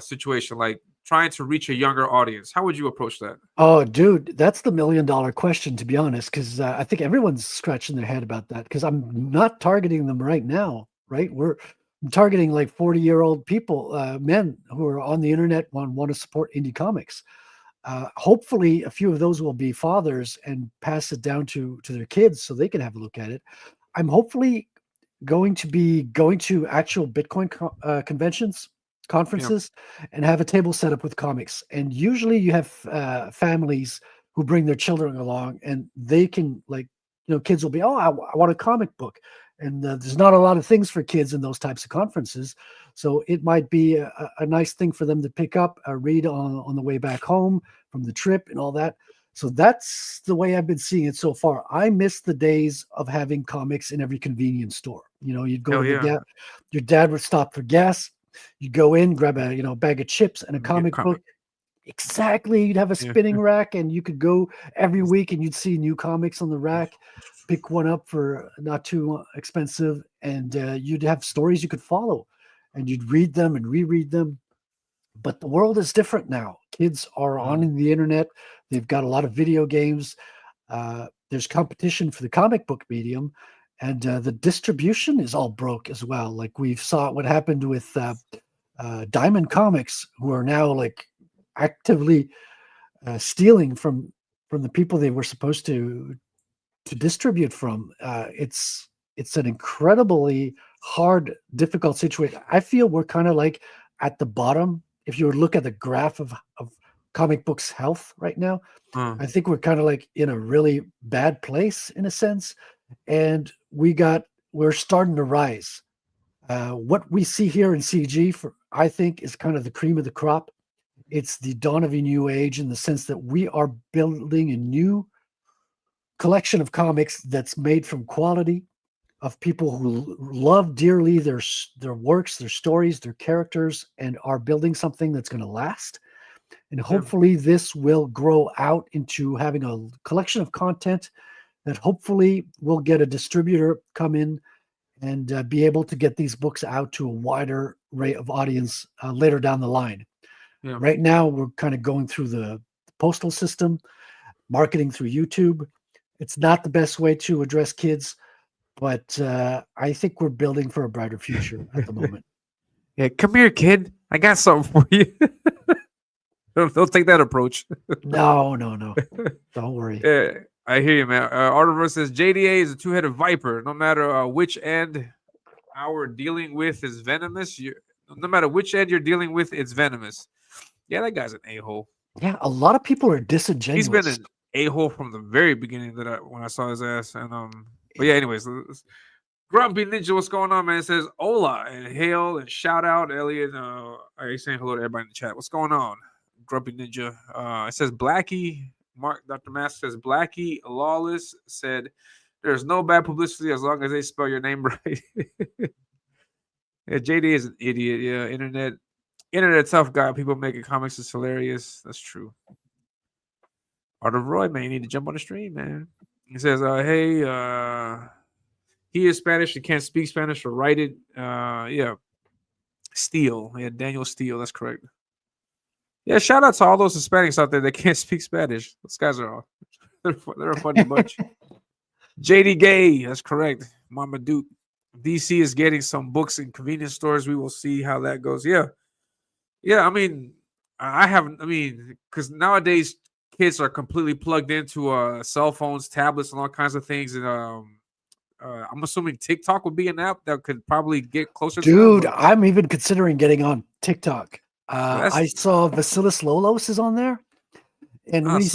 situation? Like trying to reach a younger audience. How would you approach that? Oh, dude, that's the $1 million question, to be honest, because I think everyone's scratching their head about that because I'm not targeting them right now, right? I'm targeting like 40-year-old people, men who are on the internet want to support indie comics. Hopefully, a few of those will be fathers and pass it down to their kids so they can have a look at it. I'm hopefully going to actual Bitcoin conferences and have a table set up with comics. And usually you have families who bring their children along and they can kids will be, I want a comic book. And there's not a lot of things for kids in those types of conferences. So it might be a nice thing for them to pick up, read on the way back home from the trip and all that. So that's the way I've been seeing it so far. I miss the days of having comics in every convenience store. You'd go your dad would stop for gas. You go in, grab a bag of chips and a comic book. Exactly. You'd have a spinning rack and you could go every week and you'd see new comics on the rack, pick one up for not too expensive. And you'd have stories you could follow and you'd read them and reread them. But the world is different now. Kids are on the internet. They've got a lot of video games. There's competition for the comic book medium. And the distribution is all broke as well. Like we saw what happened with Diamond Comics, who are now actively stealing from the people they were supposed to distribute from. It's an incredibly hard, difficult situation. I feel we're kind of at the bottom. If you look at the graph of comic books health right now, I think we're kind of in a really bad place in a sense. And we're starting to rise. What we see here in CG, I think, is kind of the cream of the crop. It's the dawn of a new age in the sense that we are building a new collection of comics that's made from quality, of people who love dearly their works, their stories, their characters, and are building something that's going to last. And hopefully this will grow out into having a collection of content that hopefully will get a distributor come in and be able to get these books out to a wider array of audience later down the line. Yeah. Right now, we're kind of going through the postal system, marketing through YouTube. It's not the best way to address kids, but I think we're building for a brighter future at the moment. Yeah, come here, kid. I got something for you. Don't take that approach. No. Don't worry. Yeah, I hear you, man. Artiver says JDA is a two-headed viper. No matter which end we're dealing with is venomous. No matter which end you're dealing with, it's venomous. Yeah, that guy's an a-hole. Yeah, a lot of people are disingenuous. He's been an a-hole from the very beginning when I saw his ass. And but yeah, anyways, Grumpy Ninja, what's going on, man? It says hola and hail and shout out, Elliot. Are you saying hello to everybody in the chat? What's going on, Grumpy Ninja? It says Blackie. Dr. Mask says Blackie Lawless said there's no bad publicity as long as they spell your name right. Yeah, JD is an idiot. Yeah, internet tough guy. People making comics is hilarious. That's true. Art of Roy, man, you need to jump on the stream, man. He says, hey, he is Spanish. He can't speak Spanish or write it. Yeah. Steele. Yeah, Daniel Steele. That's correct. Yeah, shout out to all those Hispanics out there that can't speak Spanish. Those guys are they're a funny bunch. JD Gay, that's correct. Mama Duke. DC is getting some books in convenience stores. We will see how that goes. Yeah. I mean, because nowadays kids are completely plugged into cell phones, tablets, and all kinds of things. And I'm assuming TikTok would be an app that could probably get closer to Dude, I'm even considering getting on TikTok. I saw Vasilis Lolos is on there. And when he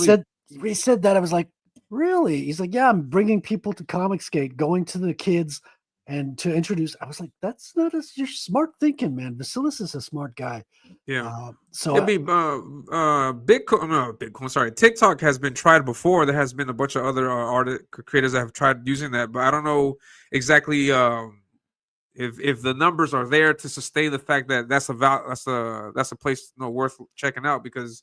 said that, I was like, really? He's like, yeah, I'm bringing people to ComicsGate, going to the kids and to introduce. I was like, that's not you're smart thinking, man. Vasilis is a smart guy. Yeah. So it'd be Bitcoin. Sorry, TikTok has been tried before. There has been a bunch of other creators that have tried using that, but I don't know exactly if the numbers are there to sustain the fact that that's a place worth checking out, because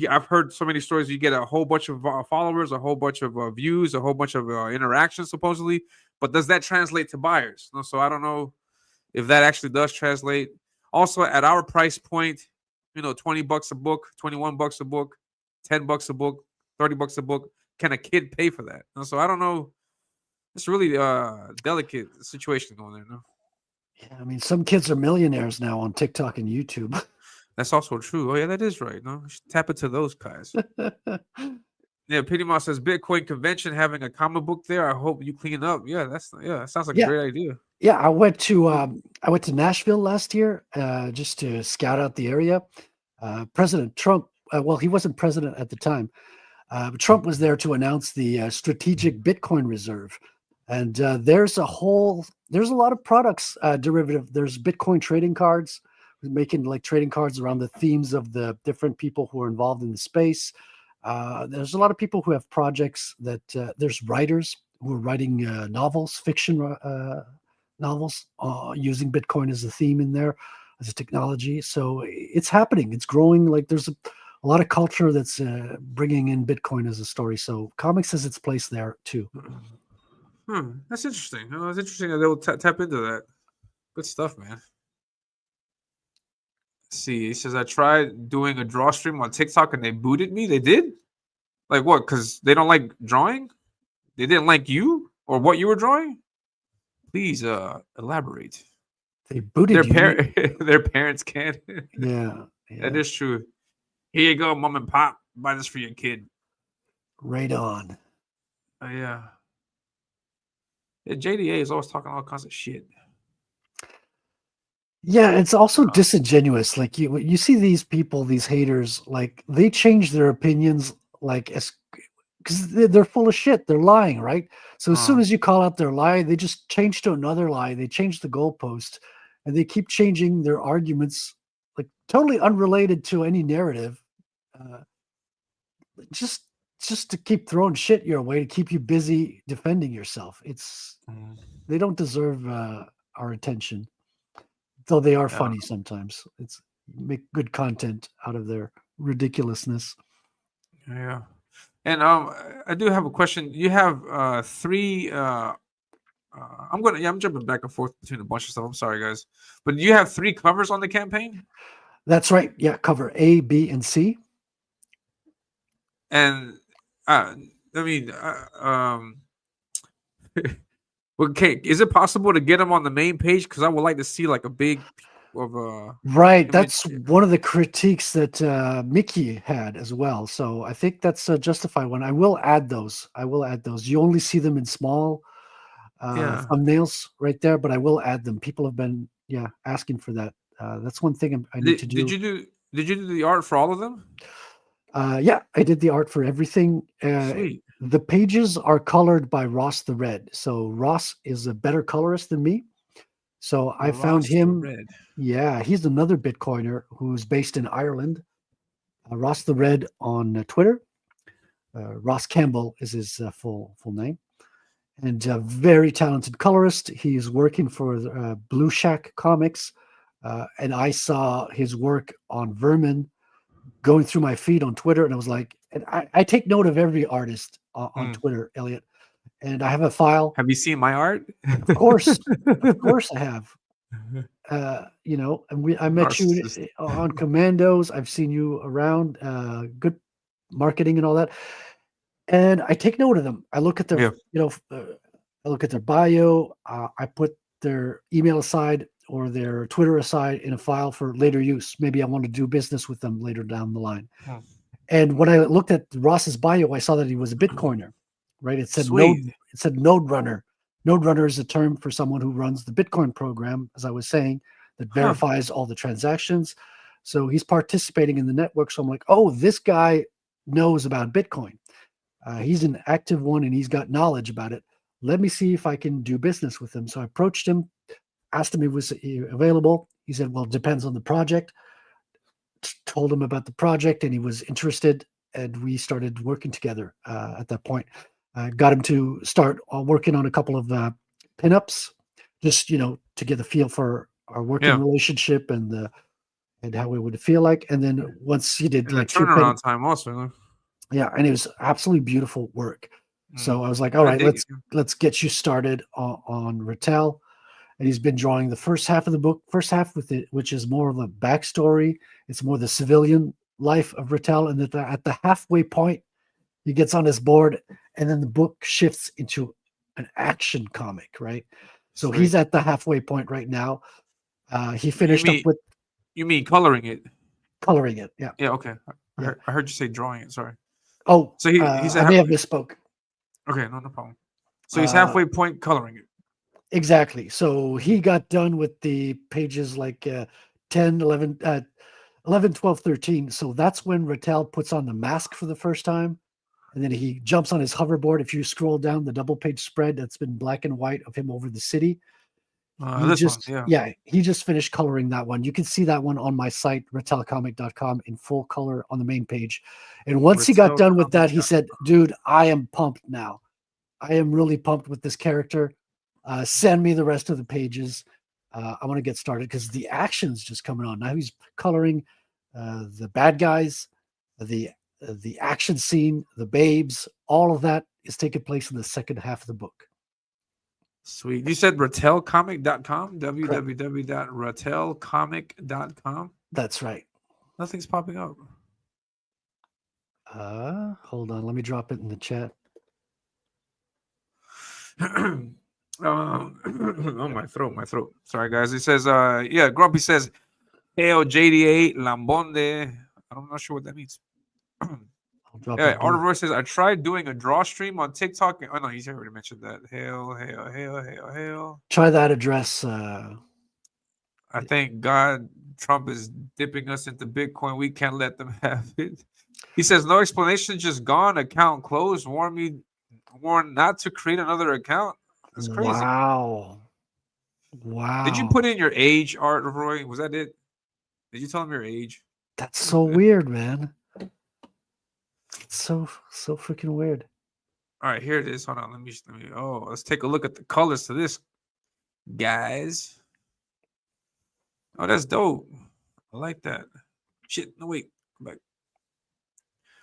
I've heard so many stories. You get a whole bunch of followers, a whole bunch of views, a whole bunch of interactions supposedly, but does that translate to buyers? So I don't know if that actually does translate. Also, at our price point, $20 a book, $21 a book, $10 a book, $30 a book. Can a kid pay for that? So I don't know. It's really delicate situation going there. No. Yeah, I mean, some kids are millionaires now on TikTok and YouTube. That's also true. Oh yeah, that is right. No, tap into those guys. Yeah, Penny Mouse says Bitcoin convention having a comic book there. I hope you clean up. Yeah, that sounds like a great idea. Yeah, I went to Nashville last year just to scout out the area. President Trump, well, he wasn't president at the time, but Trump was there to announce the strategic Bitcoin reserve. And there's a lot of products derivative. There's Bitcoin trading cards, making like trading cards around the themes of the different people who are involved in the space. There's a lot of people who have projects that there's writers who are writing novels, fiction novels, using Bitcoin as a theme in there, as a technology. So it's happening. It's growing. Like there's a lot of culture that's bringing in Bitcoin as a story. So comics has its place there too. That's interesting. It's interesting that they'll tap into that. Good stuff, man. Let's see, he says I tried doing a draw stream on TikTok and they booted me. They did? Like what? Because they don't like drawing? They didn't like you or what you were drawing? Please elaborate. They booted you. Their parents can't. Yeah, that is true. Here you go, mom and pop. Buy this for your kid. Right on. Yeah. JDA is always talking all kinds of shit. Yeah, it's also disingenuous. Like you see these people, these haters, like they change their opinions like as because they're full of shit. They're lying, right? So as soon Uh, as you call out their lie, they just change to another lie. They change the goalpost, and they keep changing their arguments, like totally unrelated to any narrative, uh, just to keep throwing shit your way to keep you busy defending yourself. They don't deserve our attention, though they are yeah. funny sometimes. It's make good content out of their ridiculousness. Yeah. And I do have a question. You have three. I'm jumping back and forth between a bunch of stuff. I'm sorry, guys, but you have three covers on the campaign, That's right. Yeah, cover A, B, and C. and I mean, okay, is it possible to get them on the main page? Because I would like to see like a big of a Right. image. That's one of the critiques that Mickey had as well. So I think that's a justified one. I will add those. You only see them in small Yeah. thumbnails right there, but I will add them. People have been asking for that. That's one thing I need to do. Did you do the art for all of them? Yeah, I did the art for everything. Sweet. The pages are colored by Ross the Red. So Ross is a better colorist than me. So I found Ross the him. Red. Yeah, he's another Bitcoiner who's based in Ireland. Ross the Red on Twitter. Ross Campbell is his full name, and a very talented colorist. He's working for Blue Shack Comics, and I saw his work on Vermin going through my feed on Twitter, and I was like, and I take note of every artist on Twitter, Elliot, and I have a file. Have you seen my art? Of course I have. And I met you on Commandos. I've seen you around. Good marketing and all that. And I take note of them. I look at their, I look at their bio. I put their email aside or their Twitter aside in a file for later use. Maybe I want to do business with them later down the line. And when I looked at Ross's bio, I saw that he was a Bitcoiner, right? It said node runner. Node runner is a term for someone who runs the Bitcoin program, as I was saying, that verifies all the transactions. So he's participating in the network. So I'm like, oh, this guy knows about Bitcoin. He's an active one and he's got knowledge about it. Let me see if I can do business with him. So I approached him, asked him if he was available. He said, well, it depends on the project. Told him about the project and he was interested. And we started working together at that point. Got him to start working on a couple of pinups, just to get a feel for our working relationship and how it would feel like. And then once he did like turnaround time also. Yeah, and it was absolutely beautiful work. So I was like, all right, let's get you started on RATEL. And he's been drawing the first half of the book, with it, which is more of a backstory. It's more the civilian life of RATEL, and at the halfway point, he gets on his board, and then the book shifts into an action comic, right? So he's at the halfway point right now. He finished up with. You mean coloring it? Coloring it, yeah. Yeah, okay. I heard you say drawing it. Sorry. Oh, so he's I may have misspoke. Okay, no problem. So he's halfway point coloring it. Exactly. So he got done with the pages like 10, 11, 12, 13. So that's when RATEL puts on the mask for the first time. And then he jumps on his hoverboard. If you scroll down the double page spread that's been black and white of him over the city, he just finished coloring that one. You can see that one on my site, ratelcomic.com, in full color on the main page. And once he got done with that, he said, dude, I am pumped now. I am really pumped with this character. Send me the rest of the pages. I want to get started because the action's just coming on. Now he's coloring the bad guys, the action scene, the babes. All of that is taking place in the second half of the book. Sweet. You said ratelcomic.com? www.ratelcomic.com? That's right. Nothing's popping up. Hold on. Let me drop it in the chat. Oh, my throat. Sorry, guys. He says, Grumpy says, hail JDA Lambonde. I'm not sure what that means. Artiver says, I tried doing a draw stream on TikTok. Oh, no, he's already mentioned that. Hail. Try that address. I thank God Trump is dipping us into Bitcoin. We can't let them have it. He says no explanation, just gone. Account closed. Warn not to create another account. That's crazy. Wow. Did you Wow. put in your age, Art Roy? Was that it? Did you tell him your age? That's so weird, man. So freaking weird. All right, here it is. Hold on. Let me. Oh, let's take a look at the colors to this, guys. Oh, that's dope. I like that. Shit. No, wait. Come back.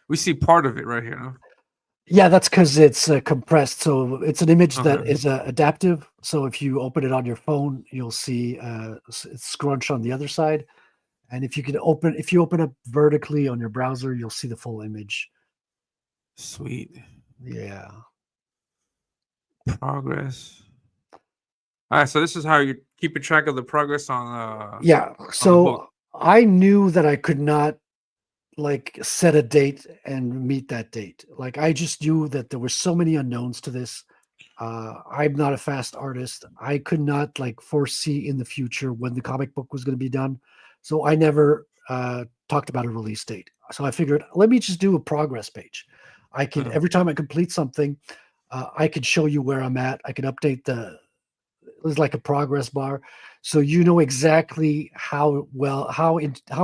We see part of it right here. No? Yeah, that's because it's compressed. So it's an image that Okay. is adaptive. So if you open it on your phone, you'll see it's scrunch on the other side. And if you open up vertically on your browser, you'll see the full image. Sweet. Yeah. Progress. All right, so this is how you're keeping track of the progress on Yeah. on the book. So I knew that I could not like set a date and meet that date. Like I just knew that there were so many unknowns to this. I'm not a fast artist. I could not like foresee in the future when the comic book was going to be done. So I never talked about a release date. So I figured, let me just do a progress page. I could every time I complete something, I could show you where I'm at. I could update it was like a progress bar, so you know exactly how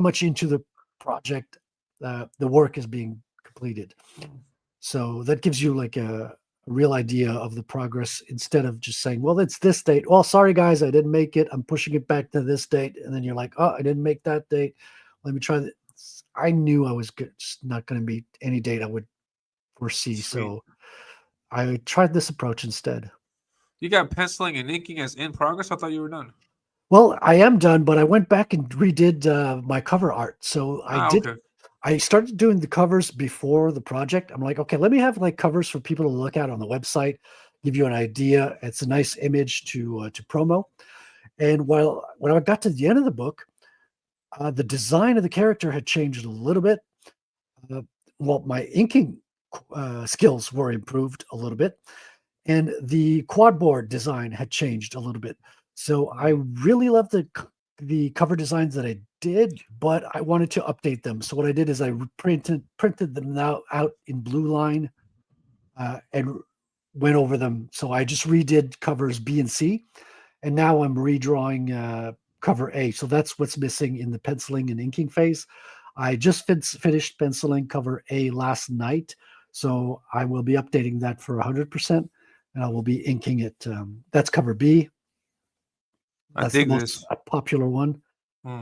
much into the project the work is being completed. So that gives you like a real idea of the progress instead of just saying, well, it's this date. Well, sorry guys, I didn't make it. I'm pushing it back to this date. And then you're like, oh, I didn't make that date. Let me try that. I knew I was just not going to meet any date I would foresee. Sweet. So I tried this approach instead. You got penciling and inking as in progress? I thought you were done. Well, I am done, but I went back and redid my cover art. So Okay. I started doing the covers before the project. I'm like, okay, let me have like covers for people to look at on the website, give you an idea. It's a nice image to promo. And when I got to the end of the book, the design of the character had changed a little bit. Well, my inking skills were improved a little bit, and the quad board design had changed a little bit. So I really love the cover designs that I did, but I wanted to update them. So what I did is I printed them now out in blue line and went over them. So I just redid covers B and C, and now I'm redrawing cover A. So that's what's missing in the penciling and inking phase. I just finished penciling cover A last night, so I will be updating that for 100%, and I will be inking it. That's cover B. I That's the dig most this. popular one. Hmm.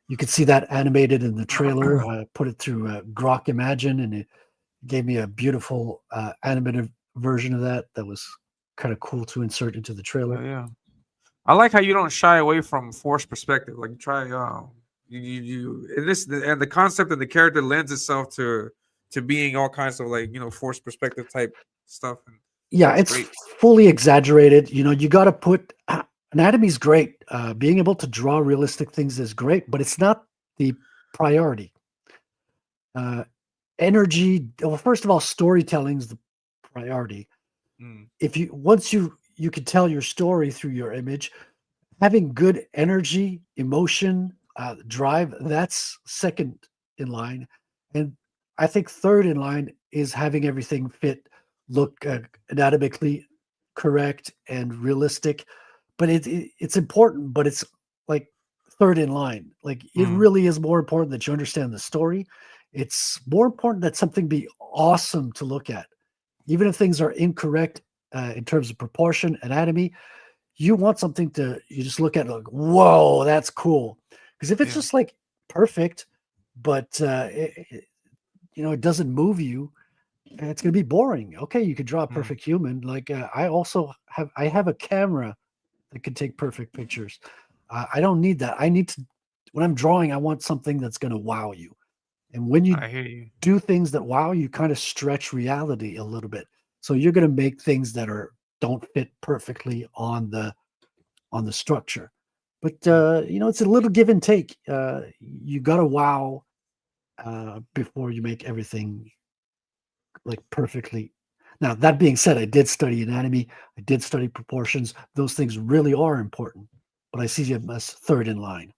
You could see that animated in the trailer. I put it through Grok Imagine, and it gave me a beautiful animated version of that. That was kind of cool to insert into the trailer. Yeah. I like how you don't shy away from forced perspective. Like you try you and the concept and the character lends itself to being all kinds of like, forced perspective type stuff. And Yeah, it's it's great. fully exaggerated. You got to put anatomy's great. Being able to draw realistic things is great, but it's not the priority. Energy. Well, first of all, storytelling is the priority. Mm. If once you can tell your story through your image, having good energy, emotion, drive, that's second in line. And I think third in line is having everything fit, look anatomically correct and realistic. But it's important, but it's like third in line. Like it Mm. really is more important that you understand the story. It's more important that something be awesome to look at. Even if things are incorrect in terms of proportion, anatomy, you want something you just look at it like, whoa, that's cool. Because if it's Yeah. just like perfect, but it doesn't move you, it's going to be boring. Okay, you could draw a perfect human. Like I have a camera that can take perfect pictures. I don't need that. When I'm drawing, I want something that's going to wow you. And when you I hear you. do things that wow, you kind of stretch reality a little bit. So you're going to make things that don't fit perfectly on the structure. But it's a little give and take. You got to wow before you make everything like perfectly. Now, that being said, I did study anatomy. I did study proportions. Those things really are important. But I see them as third in line.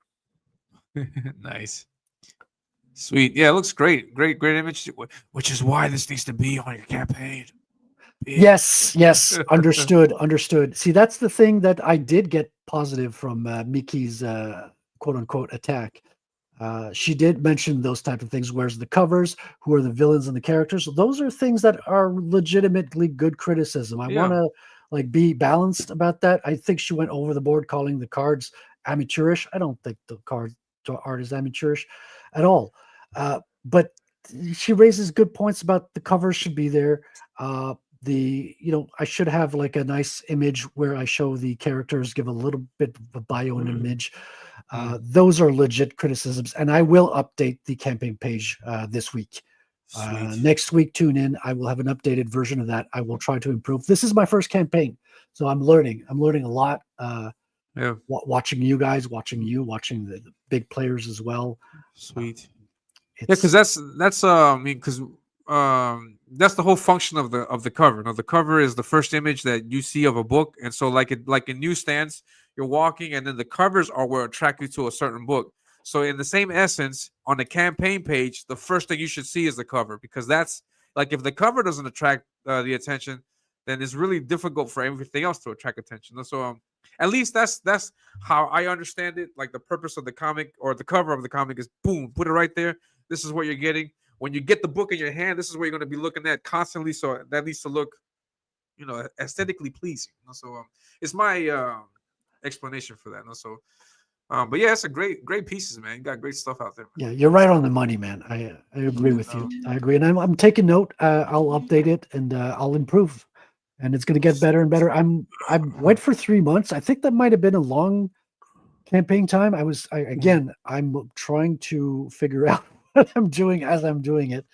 Nice. Sweet. Yeah, it looks great. Great image. Which is why this needs to be on your campaign. Yeah. Yes, understood. See, that's the thing that I did get positive from Miki's quote unquote attack. She did mention those type of things. Where's the covers? Who are the villains and the characters? Those are things that are legitimately good criticism. I want to be balanced about that. I think she went over the board calling the cards amateurish. I don't think the art is amateurish at all. But she raises good points about the covers should be there. I should have like a nice image where I show the characters, give a little bit of a bio and image. Those are legit criticisms, and I will update the campaign page this week. Next week, tune in. I will have an updated version of that. I will try to improve. This is my first campaign, so I'm learning. I'm learning a lot. Watching you guys, watching the big players as well. Sweet. Because that's because that's the whole function of the cover. Now, the cover is the first image that you see of a book, and so like in newsstands, you're walking, and then the covers are what attract you to a certain book. So in the same essence, on the campaign page, the first thing you should see is the cover, because that's like if the cover doesn't attract the attention, then it's really difficult for everything else to attract attention. So at least that's how I understand it. Like the purpose of the comic or the cover of the comic is boom, put it right there. This is what you're getting. When you get the book in your hand, this is what you're going to be looking at constantly. So that needs to look, aesthetically pleasing. So it's my explanation for that. So, but yeah, it's a great pieces, man. You got great stuff out there, man. Yeah, you're right on the money, man. I agree with you. I agree, and I'm taking note. I'll update it and I'll improve, and it's going to get better and better. I went for 3 months. I think that might have been a long campaign time. I'm trying to figure out what I'm doing as I'm doing it.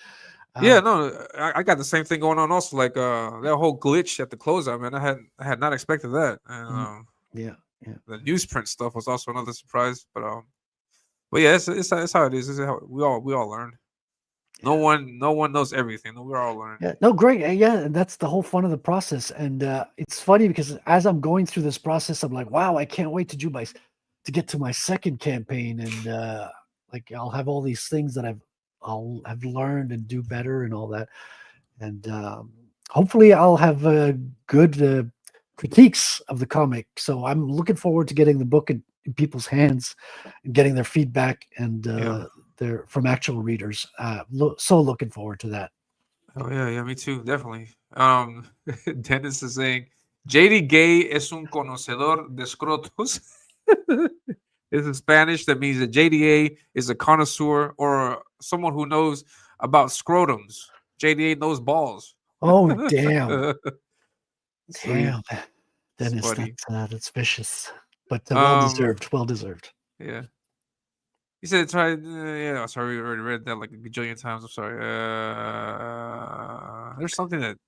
I got the same thing going on also. Like that whole glitch at the closeout, man. I had not expected that. And the newsprint stuff was also another surprise. But yeah, it's how it is. It's how we all learn. No one knows everything. We're all learning. Yeah, no, great. Yeah, that's the whole fun of the process. And it's funny because as I'm going through this process, I'm like, wow, I can't wait to get to my second campaign, and I'll have all these things that I'll have learned and do better and all that, and hopefully I'll have good critiques of the comic. So I'm looking forward to getting the book in people's hands and getting their feedback and their from actual readers. So looking forward to that. Oh yeah, me too, definitely. Dennis is saying JD Gay es un conocedor de scrotos. It's in Spanish. That means that JDA is a connoisseur or someone who knows about scrotums. JDA knows balls. Oh, damn. Damn. Dennis, that's vicious. But well deserved. Yeah. He said, try. Sorry, we already read that like a gajillion times. I'm sorry. There's something that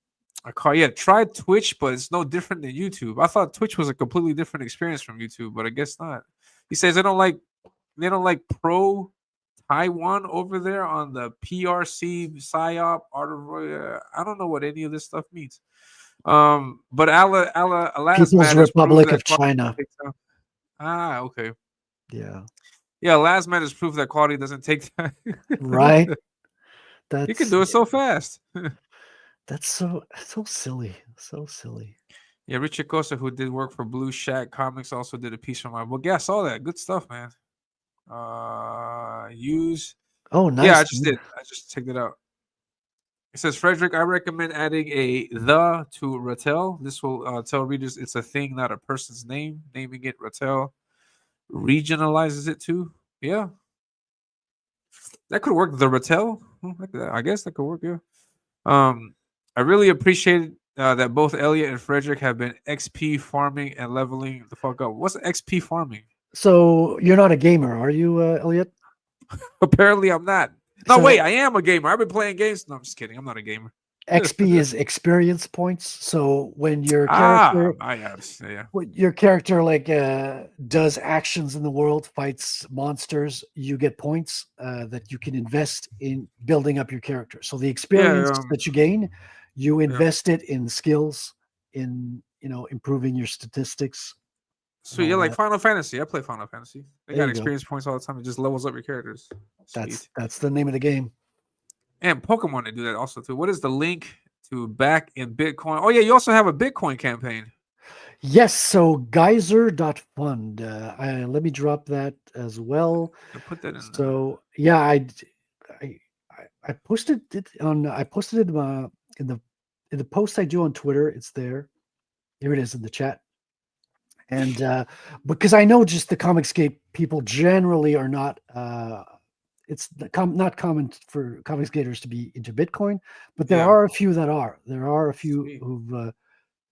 I call. Yeah, try Twitch, but it's no different than YouTube. I thought Twitch was a completely different experience from YouTube, but I guess not. He says they don't like pro Taiwan over there on the PRC PSYOP art of. I don't know what any of this stuff means. But People's Republic of China. Okay. Yeah. Yeah, last man has proof that quality doesn't take time. Right. You can do it so fast. That's so silly. So silly. Yeah, Richard Cosa, who did work for Blue Shack Comics, also did a piece for my book. Yeah, I saw that. Good stuff, man. Use. Oh, nice. Yeah, I just did. I just checked it out. It says, Frederic, I recommend adding a "the" to RATEL. This will tell readers it's a thing, not a person's name. Naming it RATEL regionalizes it too. Yeah. That could work. The RATEL? I guess that could work, yeah. I really appreciate that both Elliot and Frederic have been XP farming and leveling the fuck up. What's XP farming? So you're not a gamer, are you, Elliot? Apparently I'm not. No, wait, I am a gamer. I've been playing games. No, I'm just kidding. I'm not a gamer. XP is experience points. So when your character, when your character does actions in the world, fights monsters, you get points that you can invest in building up your character. So the experience that you gain, you invest it in skills, in improving your statistics. Sweet. Yeah, like Final Fantasy. I play Final Fantasy. They There got you go. experience points all the time. It just levels up your characters. Sweet. That's the name of the game. And Pokemon, they do that also too. What is the link to back in Bitcoin? Oh yeah, you also have a Bitcoin campaign. Yes, so geyser.fund. Let me drop that as well. I put that in. So yeah, I posted it on. I posted it in the post I do on Twitter. It's there. Here it is in the chat. And because I know just the ComicsGate people generally are not. It's not common for ComicsGaters to be into Bitcoin, but there are a few that are. There are a few who've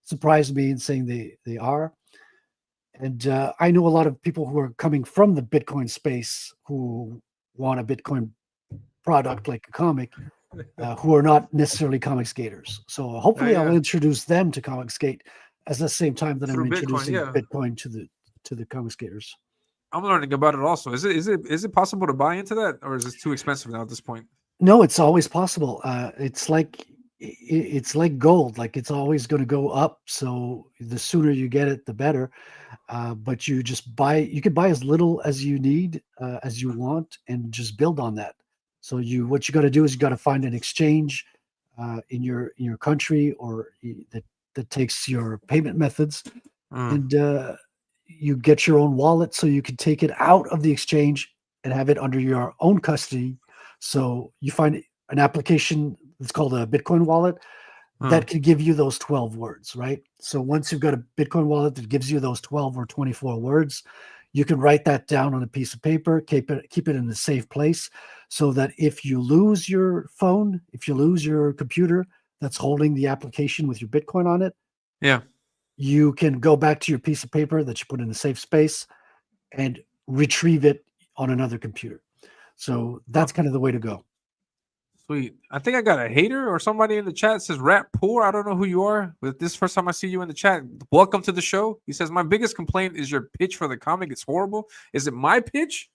surprised me in saying they are. And I know a lot of people who are coming from the Bitcoin space who want a Bitcoin product like a comic, who are not necessarily ComicsGaters. So hopefully I'll introduce them to ComicsGate at the same time that I'm introducing Bitcoin to the ComicsGaters. I'm learning about it also. Is it possible to buy into that, or is it too expensive now at this point? No, it's always possible. It's like gold. Like it's always going to go up. So the sooner you get it, the better. But you just buy. You can buy as little as you need, as you want, and just build on that. So what you got to do is you got to find an exchange in your country or that takes your payment methods, and you get your own wallet so you can take it out of the exchange and have it under your own custody. So you find an application that's called a Bitcoin wallet that can give you those 12 words, right? So once you've got a Bitcoin wallet that gives you those 12 or 24 words, you can write that down on a piece of paper, keep it in a safe place, so that if you lose your phone, if you lose your computer that's holding the application with your Bitcoin on it, you can go back to your piece of paper that you put in a safe space and retrieve it on another computer. So that's kind of the way to go. Sweet. I think I got a hater or somebody in the chat says Rat Poor. I don't know who you are, but this first time I see you in the chat. Welcome to the show. He says, my biggest complaint is your pitch for the comic. It's horrible. Is it my pitch?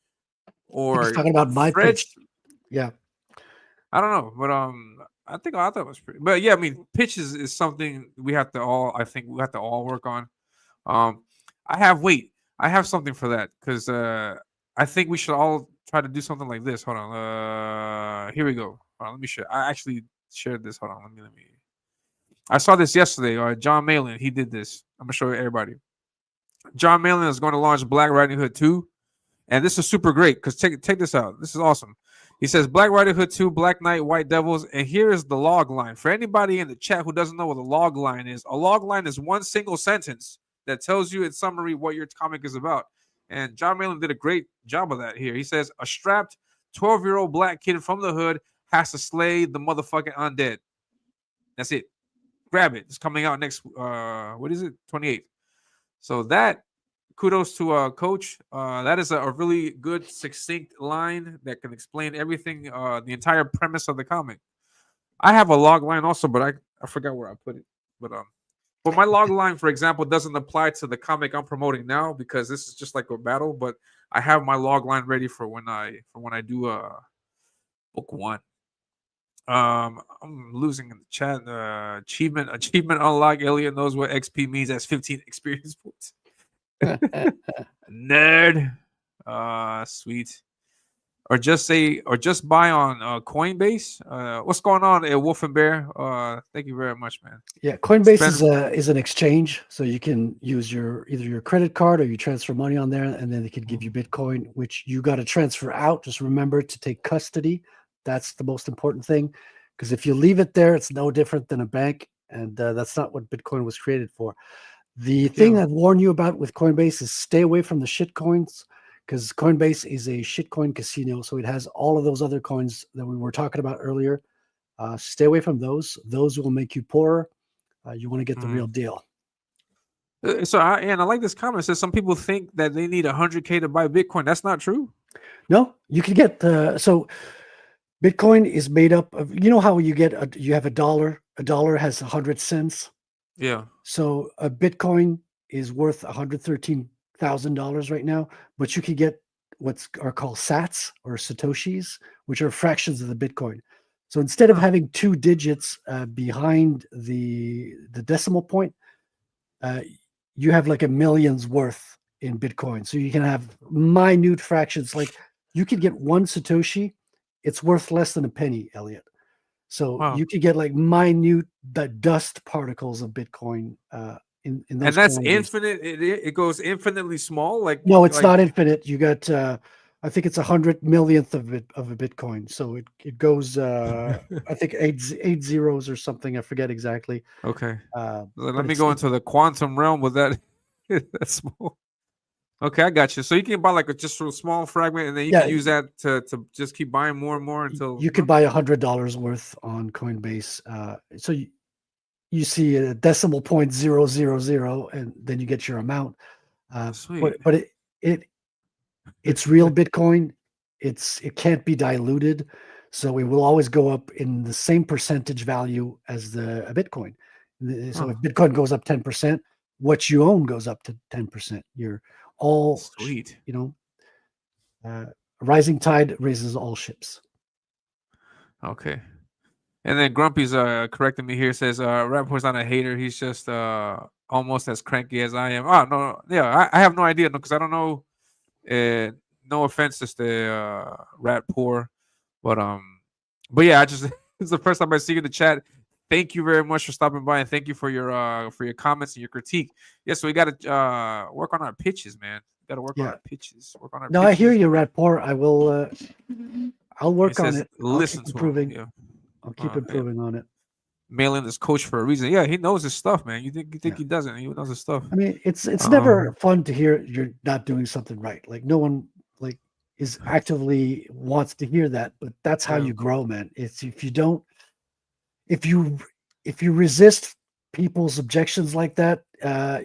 Or he's talking about my pitch. Yeah. I don't know, but I thought it was pretty. But yeah, I mean, pitch is something we have to all work on. I have something for that because I think we should all try to do something like this. Hold on. Here we go. Hold on, let me share. I actually shared this. Hold on. Let me. I saw this yesterday. John Malin, he did this. I'm gonna show everybody. John Malin is going to launch Black Riding Hood 2, and this is super great because take this out. This is awesome. He says Black Riding Hood 2, Black Knight, White Devils, and here is the log line. For anybody in the chat who doesn't know what a log line is, a log line is one single sentence that tells you in summary what your comic is about. And John Malin did a great job of that here. He says a strapped 12-year-old black kid from the hood has to slay the motherfucking undead. That's it. Grab it. It's coming out next, what is it? 28th. So that, kudos to Coach. That is a really good, succinct line that can explain everything, the entire premise of the comic. I have a log line also, but I forgot where I put it. But my log line, for example, doesn't apply to the comic I'm promoting now because this is just like a battle. But I have my log line ready for when I do book 1. I'm losing in the chat. Achievement unlock. Elliot knows what XP means. That's 15 experience points. Nerd. Sweet. Or just buy on Coinbase. What's going on, Wolf and Bear? Thank you very much, man. Yeah, Coinbase is an exchange, so you can use either your credit card or you transfer money on there, and then they can give you Bitcoin, which you got to transfer out. Just remember to take custody. That's the most important thing, because if you leave it there, it's no different than a bank, and that's not what Bitcoin was created for. The thing I'd warn you about with Coinbase is stay away from the shit coins, because Coinbase is a shitcoin casino. So it has all of those other coins that we were talking about earlier. Stay away from those. Those will make you poorer. You want to get the real deal. So I like this comment. It says some people think that they need 100K to buy Bitcoin. That's not true. No, you can get so Bitcoin is made up of, you know how you have a dollar. A dollar has 100 cents. Yeah. So a Bitcoin is worth $113,000 right now, but you can get what are called sats or satoshis, which are fractions of the Bitcoin. So instead of having 2 digits behind the decimal point, you have like a million's worth in Bitcoin. So you can have minute fractions. Like you could get 1 Satoshi, it's worth less than a penny, Elliot. So Wow. you could get like minute dust particles of Bitcoin in those. And that's quantities. infinite. It goes infinitely small. Like No, it's like, not infinite. You got I think it's 100 millionth of a Bitcoin. So it goes I think eight zeros or something. I forget exactly. Okay. But Let me go into the quantum realm with that. That's small. Okay, I got you. So you can buy like just a small fragment, and then you Yeah. can use that to just keep buying more and more until You could buy $100 worth on Coinbase. So you see a decimal point 000, and then you get your amount. Sweet. But it's real Bitcoin. It can't be diluted, so it will always go up in the same percentage value as the Bitcoin. So if Bitcoin goes up 10%, what you own goes up to 10%. You're all Sweet. Rising tide raises all ships. Okay. And then Grumpy's correcting me here. Says Rapport's not a hater. He's just almost as cranky as I am. Oh no, yeah, I have no idea because I don't know. No offense to the Rapport, but yeah, I just it's the first time I see you in the chat. Thank you very much for stopping by, and thank you for your comments and your critique. Yeah, so we got to work on our pitches, man. Got to work on our pitches. Work on our. No, pitches. I hear you, Rapport. I will. I'll work on it. Listen to improving. Yeah. I'll keep improving on it. Mailing this coach for a reason. Yeah, he knows his stuff, man. You think he doesn't? He knows his stuff. I mean, it's never fun to hear you're not doing something right. Like no one is actively wants to hear that, but that's how you grow, man. It's if you resist people's objections like that,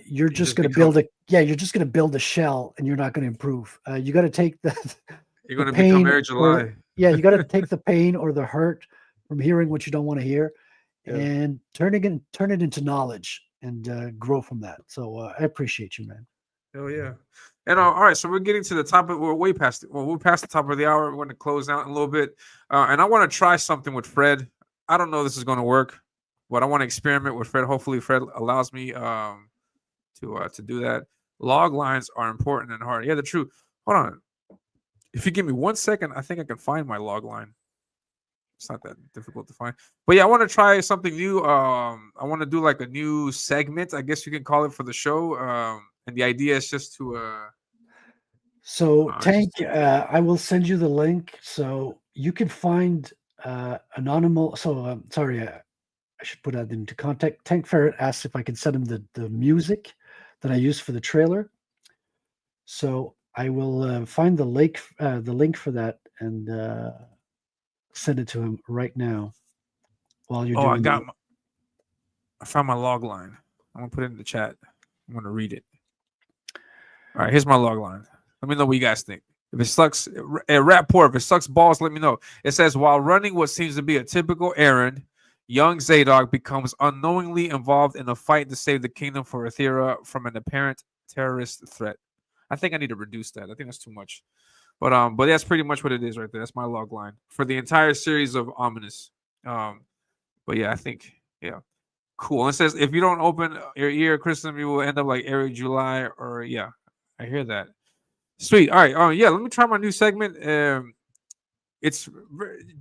you're just going to build a shell, and you're not going to improve. You got to take you're going to become Air July. You got to take the pain or the hurt from hearing what you don't want to hear, and turn it into knowledge and grow from that. So I appreciate you, man. Oh yeah. And all right, so we're getting to the top of we're way past it. Well, we're past the top of the hour. We're going to close out in a little bit, and I want to try something with Fred. I don't know if this is going to work, but I want to experiment with Fred. Hopefully, Fred allows me to do that. Log lines are important and hard. Yeah, they're true. Hold on. If you give me 1 second, I think I can find my log line. It's not that difficult to find. But yeah, I want to try something new. I want to do like a new segment, I guess you can call it, for the show. And the idea is just to So Tank, I will send you the link so you can find anonymous. So sorry, I should put that into context. Tank Ferret asked if I could send him the music that I used for the trailer. So I will find the link for that and send it to him right now. While you're doing. I found my log line. I'm gonna put it in the chat. I'm gonna read it. All right, here's my log line. Let me know what you guys think. If it sucks, Rapport, if it sucks balls, let me know. It says, while running what seems to be a typical errand, young Zadok becomes unknowingly involved in a fight to save the kingdom for Aethera from an apparent terrorist threat. I think I need to reduce that. I think that's too much. But that's pretty much what it is right there. That's my log line for the entire series of Ominus. But yeah, I think, yeah. Cool. It says, if you don't open your ear, Kristen, you will end up like Air July, or yeah. I hear that. Sweet. All right. Yeah. Let me try my new segment. It's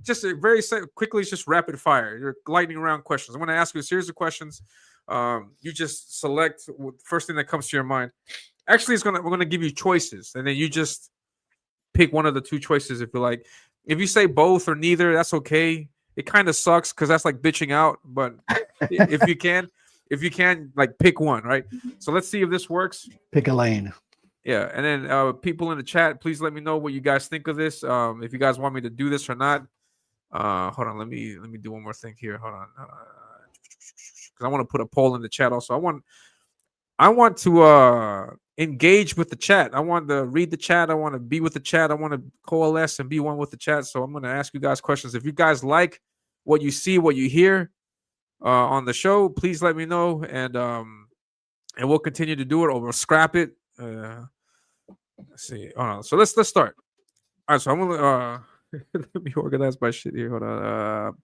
just very quickly. It's just rapid fire. Your lightning round questions. I'm going to ask you a series of questions. You just select the first thing that comes to your mind. Actually, we're going to give you choices, and then you just pick one of the two choices if you like. If you say both or neither, that's okay. It kind of sucks because that's like bitching out. But if you can, like, pick one, right? So let's see if this works. Pick a lane. Yeah, and then people in the chat, please let me know what you guys think of this. If you guys want me to do this or not. Hold on, let me do one more thing here. Hold on, because I want to put a poll in the chat also. I want to engage with the chat. I want to read the chat. I want to be with the chat. I want to coalesce and be one with the chat. So I'm going to ask you guys questions. If you guys like what you see, what you hear on the show, please let me know, and we'll continue to do it, or we'll scrap it. Let's see. So let's start. All right. So I'm gonna let me organize my shit here. Hold on. All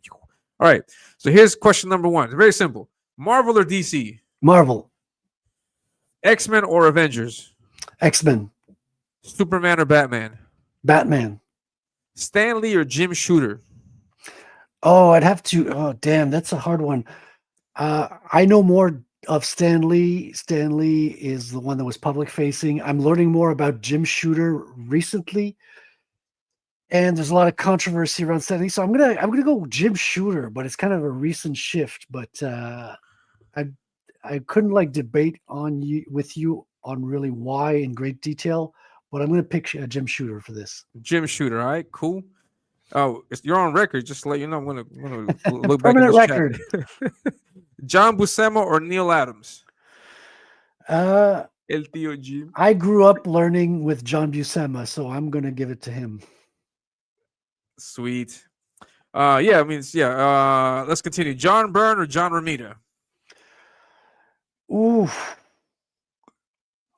right. So here's question number one. It's very simple. Marvel or DC? Marvel. X-Men or Avengers? X-Men, Superman or Batman? Batman. Stan Lee or Jim Shooter? Oh, I'd have to. Oh, damn, that's a hard one. I know more of Stan Lee. Stan Lee is the one that was public facing. I'm learning more about Jim Shooter recently, and there's a lot of controversy around Stan Lee. So I'm gonna go Jim Shooter, but it's kind of a recent shift. But I couldn't like debate with you on really why in great detail. But I'm gonna pick Jim Shooter for this. Jim Shooter. All right, cool. Oh, you're on record. Just to let you know, I'm gonna look back in Permanent this record. chat. John Buscema or Neil Adams? Uh, El Tío Jim. I grew up learning with John Buscema, so I'm gonna give it to him. Sweet. Yeah, I mean, yeah. Let's continue. John Byrne or John Romita?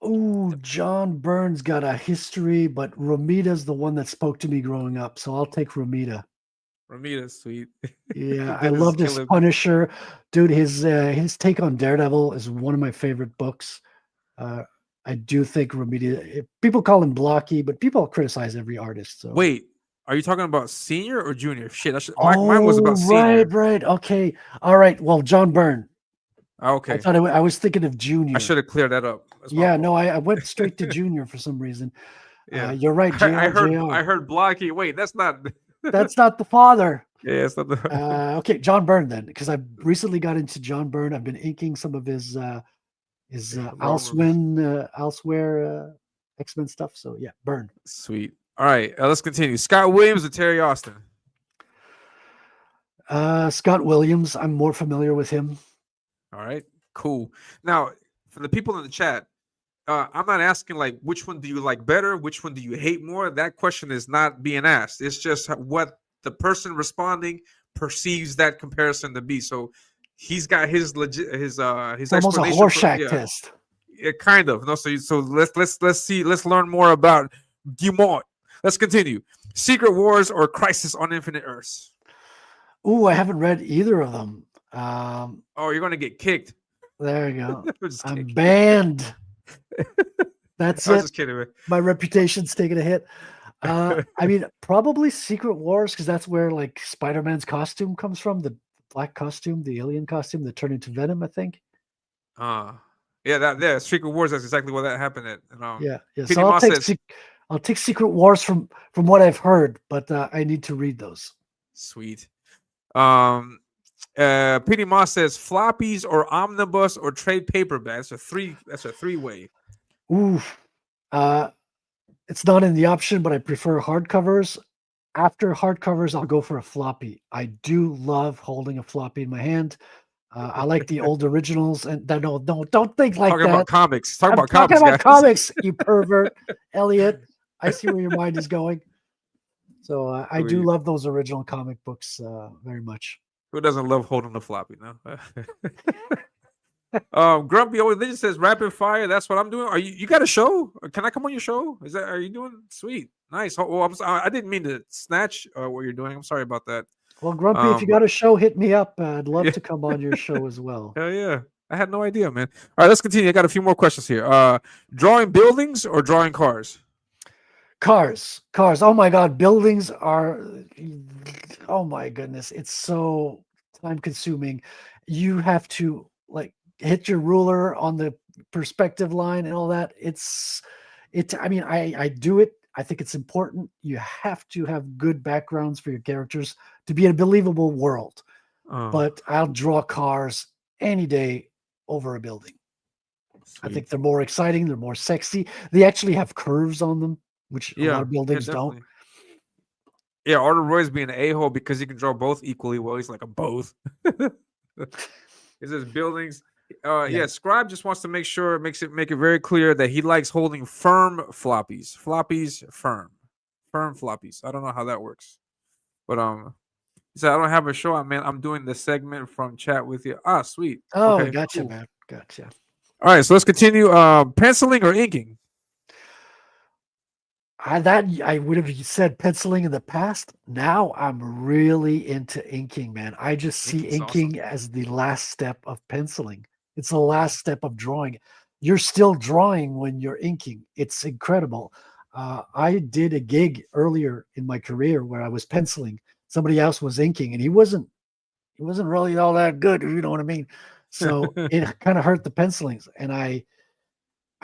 Ooh, John Byrne's got a history, but Romita's the one that spoke to me growing up, so I'll take Romita. Romita's sweet. Yeah, I Dennis loved his Gilliam. Punisher, dude. His take on Daredevil is one of my favorite books. I do think Romita. People call him blocky, but people criticize every artist. So Wait, are you talking about senior or junior? Shit, mine was about senior. right. Okay, all right. Well, John Byrne. Okay, I thought I was thinking of junior. I should have cleared that up. That's my Yeah, fault. no, I went straight to junior for some reason. Yeah, You're right. I JR. heard blocky. Wait, that's not. That's not the father. Yeah, it's not the. Okay, John Byrne then, because I recently got into John Byrne. I've been inking some of his elsewhere X-Men stuff. So yeah, Byrne. Sweet. All right, let's continue. Scott Williams or Terry Austin? Scott Williams. I'm more familiar with him. All right, cool. Now, for the people in the chat, I'm not asking like which one do you like better, which one do you hate more. That question is not being asked. It's just what the person responding perceives that comparison to be. So he's got his legit his It's almost a explanation. Horseshack test. Yeah, kind of. No, so let's learn more about Guimont. Let's continue. Secret Wars or Crisis on Infinite Earths? Ooh, I haven't read either of them. Oh, you're gonna get kicked. There you go. I'm just I'm kidding. banned. That's I was it. just kidding, man. My reputation's taking a hit. I mean, probably Secret Wars, because that's where like Spider-Man's costume comes from, the black costume, the alien costume that turned into Venom, I think. Yeah, Secret Wars. That's exactly what that happened at. And, Yeah. Petey So Moss says, I'll take Secret Wars from what I've heard, but I need to read those. sweet. Petey Moss says floppies or omnibus or trade paperback. That's a three-way. Ooh. It's not in the option, but I prefer hardcovers. After hardcovers, I'll go for a floppy. I do love holding a floppy in my hand. I like the old originals, and no, don't think like Talking that. about comics. I'm About talking comics, about guys. comics, you pervert, Elliot. I see where your mind is going. So I do Sweet. love those original comic books very much. Who doesn't love holding the floppy? No. Grumpy always just says rapid fire. That's what I'm doing. Are you got a show? Can I come on your show? Are you doing sweet? Nice. Oh, I didn't mean to snatch what you're doing. I'm sorry about that. Well, Grumpy, if you got a show, hit me up. I'd love Yeah. to come on your show as well. Hell yeah. I had no idea, man. All right, let's continue. I got a few more questions here. Drawing buildings or drawing cars? Cars. Oh my God. Buildings are, oh my goodness. It's so time consuming. You have to like hit your ruler on the perspective line and all that. I mean, I do it. I think it's important. You have to have good backgrounds for your characters to be in a believable world. But I'll draw cars any day over a building. Sweet. I think they're more exciting. They're more sexy. They actually have curves on them, which a lot of buildings don't. Yeah, Arthur Roy's being an a-hole because he can draw both equally well. He's like a both. It says buildings. Yeah, Scribe just wants to make it very clear that he likes holding firm floppies. Floppies, firm floppies. I don't know how that works, but he said I don't have a show. I'm doing the segment from chat with you. Ah, sweet. Oh, okay, gotcha, cool. man. Gotcha. All right, so let's continue. Penciling or inking? I would have said penciling in the past. Now I'm really into inking, man. I just see Inking's inking awesome. as the last step of penciling. It's the last step of drawing. you're still drawing when you're inking. It's incredible. I did a gig earlier in my career where I was penciling. Somebody else was inking, and he wasn't really all that good, if you know what I mean. So it kind of hurt the pencilings. And I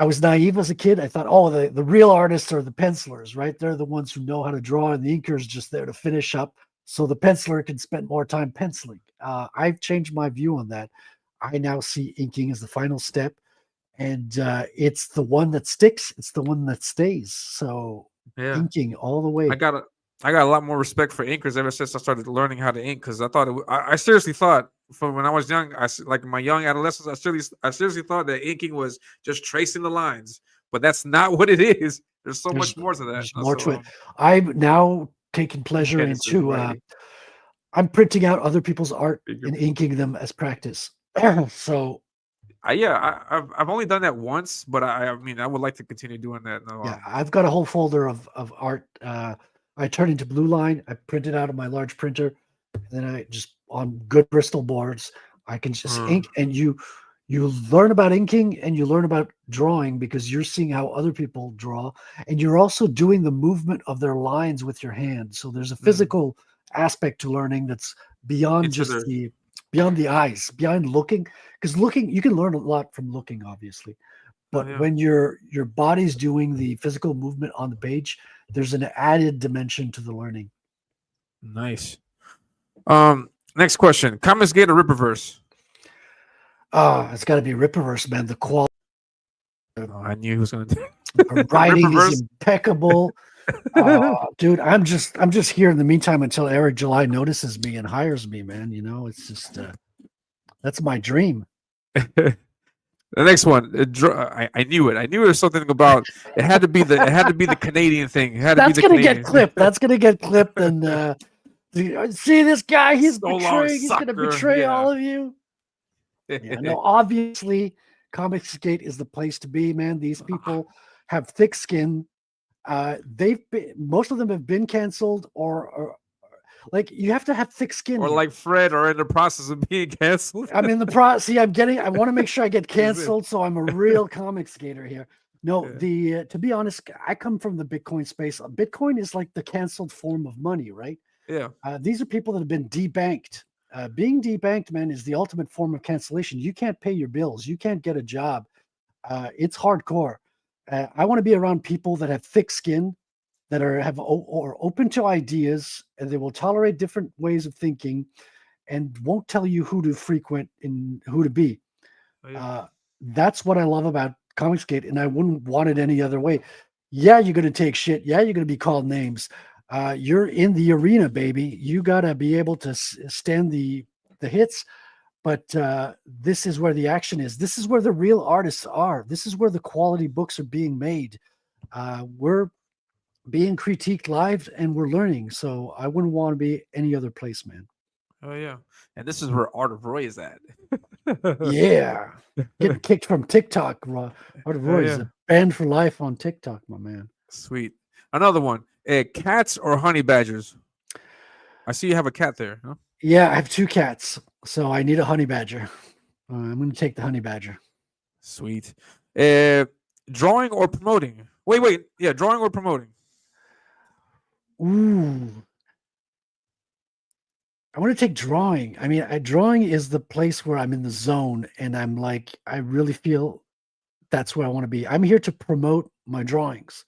was naive as a kid. I thought, oh, the real artists are the pencilers, right? They're the ones who know how to draw, and the inker's just there to finish up so the penciler can spend more time penciling. I've changed my view on that. I now see inking as the final step, and it's the one that sticks. It's the one that stays. So inking all the way. I got a lot more respect for inkers ever since I started learning how to ink, because I thought I seriously thought from when I was young, like my young adolescence, I seriously thought that inking was just tracing the lines, but that's not what it is. There's much more to that. There's more to it. I'm now taking pleasure into. I'm printing out other people's art and inking them as practice. So. I've only done that once, but I mean I would like to continue doing that. I've got a whole folder of art. I turn into blue line. I print it out of my large printer, and then I just on good Bristol boards. I can just ink, and you learn about inking and you learn about drawing because you're seeing how other people draw, and you're also doing the movement of their lines with your hand. So there's a physical aspect to learning that's beyond beyond the eyes, beyond looking. Because looking, you can learn a lot from looking, obviously. But when your body's doing the physical movement on the page, there's an added dimension to the learning. Nice. Next question: ComicsGate or Rippaverse? It's got to be Rippaverse, man. The quality. I knew he was going to do. The writing is impeccable. Dude, I'm just here in the meantime until Eric July notices me and hires me, man. You know, it's just that's my dream. The next one, I knew it. I knew there was something about it. Had to be the Canadian thing. That's gonna get clipped. That's gonna get clipped. And see this guy? He's betraying. He's gonna betray all of you. No, obviously, ComicsGate is the place to be, man. These people have thick skin. Most of them have been canceled, or like you have to have thick skin, or like Fred are in the process of being canceled. I'm in the process. See, I want to make sure I get canceled, so I'm a real comic skater here. No, to be honest, I come from the Bitcoin space. Bitcoin is like the canceled form of money, right? Yeah. These are people that have been debanked. Being debanked, man, is the ultimate form of cancellation. You can't pay your bills. You can't get a job. It's hardcore. I want to be around people that have thick skin, that are open to ideas, and they will tolerate different ways of thinking, and won't tell you who to frequent and who to be. That's what I love about ComicsGate, and I wouldn't want it any other way. Yeah, you're going to take shit. Yeah, you're going to be called names. You're in the arena, baby. You got to be able to stand the hits. But this is where the action is. This is where the real artists are. This is where the quality books are being made. We're being critiqued live, and we're learning. So I wouldn't want to be any other place, man. Oh yeah, and this is where Art of Roy is at. Yeah, getting kicked from TikTok. Art of Roy is banned for life on TikTok, my man. Sweet. Another one: cats or honey badgers? I see you have a cat there. Huh? Yeah, I have 2 cats, so I need a honey badger. I'm going to take the honey badger. Sweet. Drawing or promoting? Wait. Yeah, drawing or promoting? Ooh. I want to take drawing. I mean, drawing is the place where I'm in the zone, and I'm like, I really feel that's where I want to be. I'm here to promote my drawings.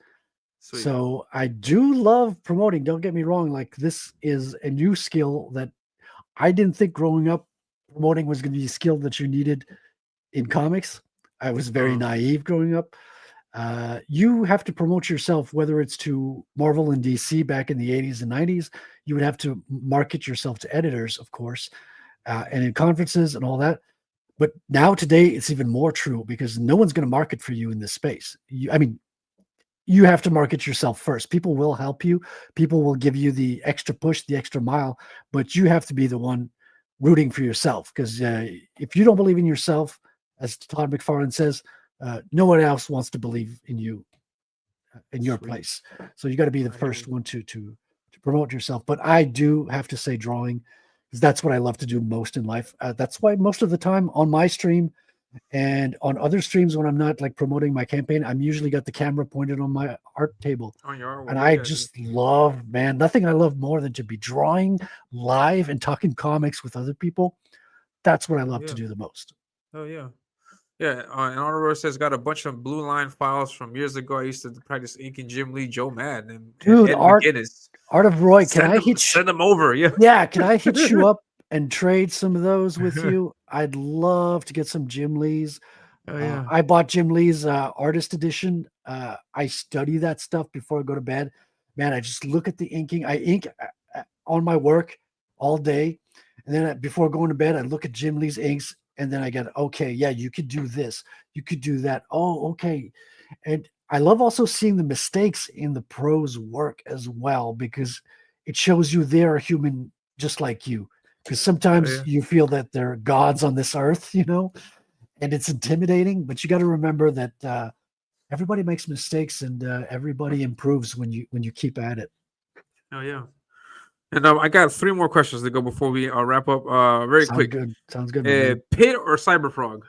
Sweet. So I do love promoting. Don't get me wrong. Like, this is a new skill that I didn't think growing up promoting was going to be a skill that you needed in comics. I was very naive growing up. You have to promote yourself, whether it's to Marvel and DC back in the 80s and 90s. You would have to market yourself to editors, of course, and in conferences and all that. But now today, it's even more true because no one's going to market for you in this space. You have to market yourself first. People will help you. People will give you the extra push, the extra mile, but you have to be the one rooting for yourself. Because if you don't believe in yourself, as Todd McFarlane says, no one else wants to believe in you, in your place. So you got to be the first one to promote yourself. But I do have to say drawing, because that's what I love to do most in life. That's why most of the time on my stream, And on other streams, when I'm not like promoting my campaign, I'm usually got the camera pointed on my art table. On your artwork, And I yeah, just love, man, nothing I love more than to be drawing live and talking comics with other people. That's what I love to do the most. Oh yeah. Yeah, and Honor says got a bunch of blue line files from years ago. I used to practice inking Jim Lee, Joe Madden, and Dude, Ed Art McGinnis. of Roy, can I send them over? Yeah. Yeah, can I hit you up and trade some of those with you? I'd love to get some Jim Lee's. Oh yeah. I bought Jim Lee's artist edition. I study that stuff before I go to bed. Man, I just look at the inking. I ink on my work all day. And then before going to bed, I look at Jim Lee's inks. And then I get, okay, yeah, you could do this. You could do that. Oh, okay. And I love also seeing the mistakes in the pros work as well, because it shows you they're a human just like you. Because sometimes you feel that they're gods on this earth, you know, and it's intimidating. But you got to remember that everybody makes mistakes, and everybody improves when you keep at it. Oh yeah. And I got 3 more questions to go before we wrap up. Very quick. Good. Sounds good. Man. Pit or Cyberfrog?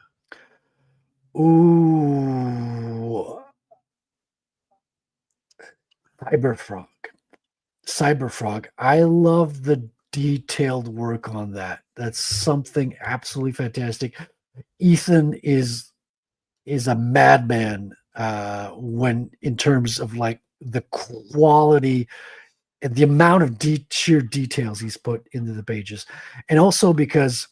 Ooh, Cyberfrog. I love the detailed work on that. That's something absolutely fantastic. Ethan is a madman when in terms of like the quality and the amount of sheer details he's put into the pages, and also because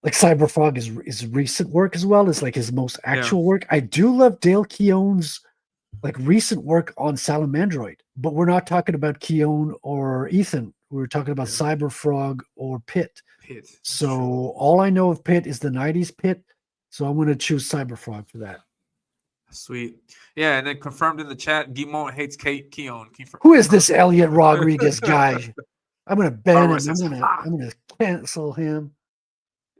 like Cyberfrog is recent work as well as like his most actual work. I do love Dale Keown's like recent work on Salamandroid, but we're not talking about Keown or Ethan. We're talking about Cyberfrog or Pitt. So all I know of Pitt is the 90s Pitt. So I'm going to choose Cyberfrog for that. Sweet. Yeah, and then confirmed in the chat, Guimont hates Keown. Who is this Elliot Rodriguez guy? I'm going to ban him. I'm going to cancel him.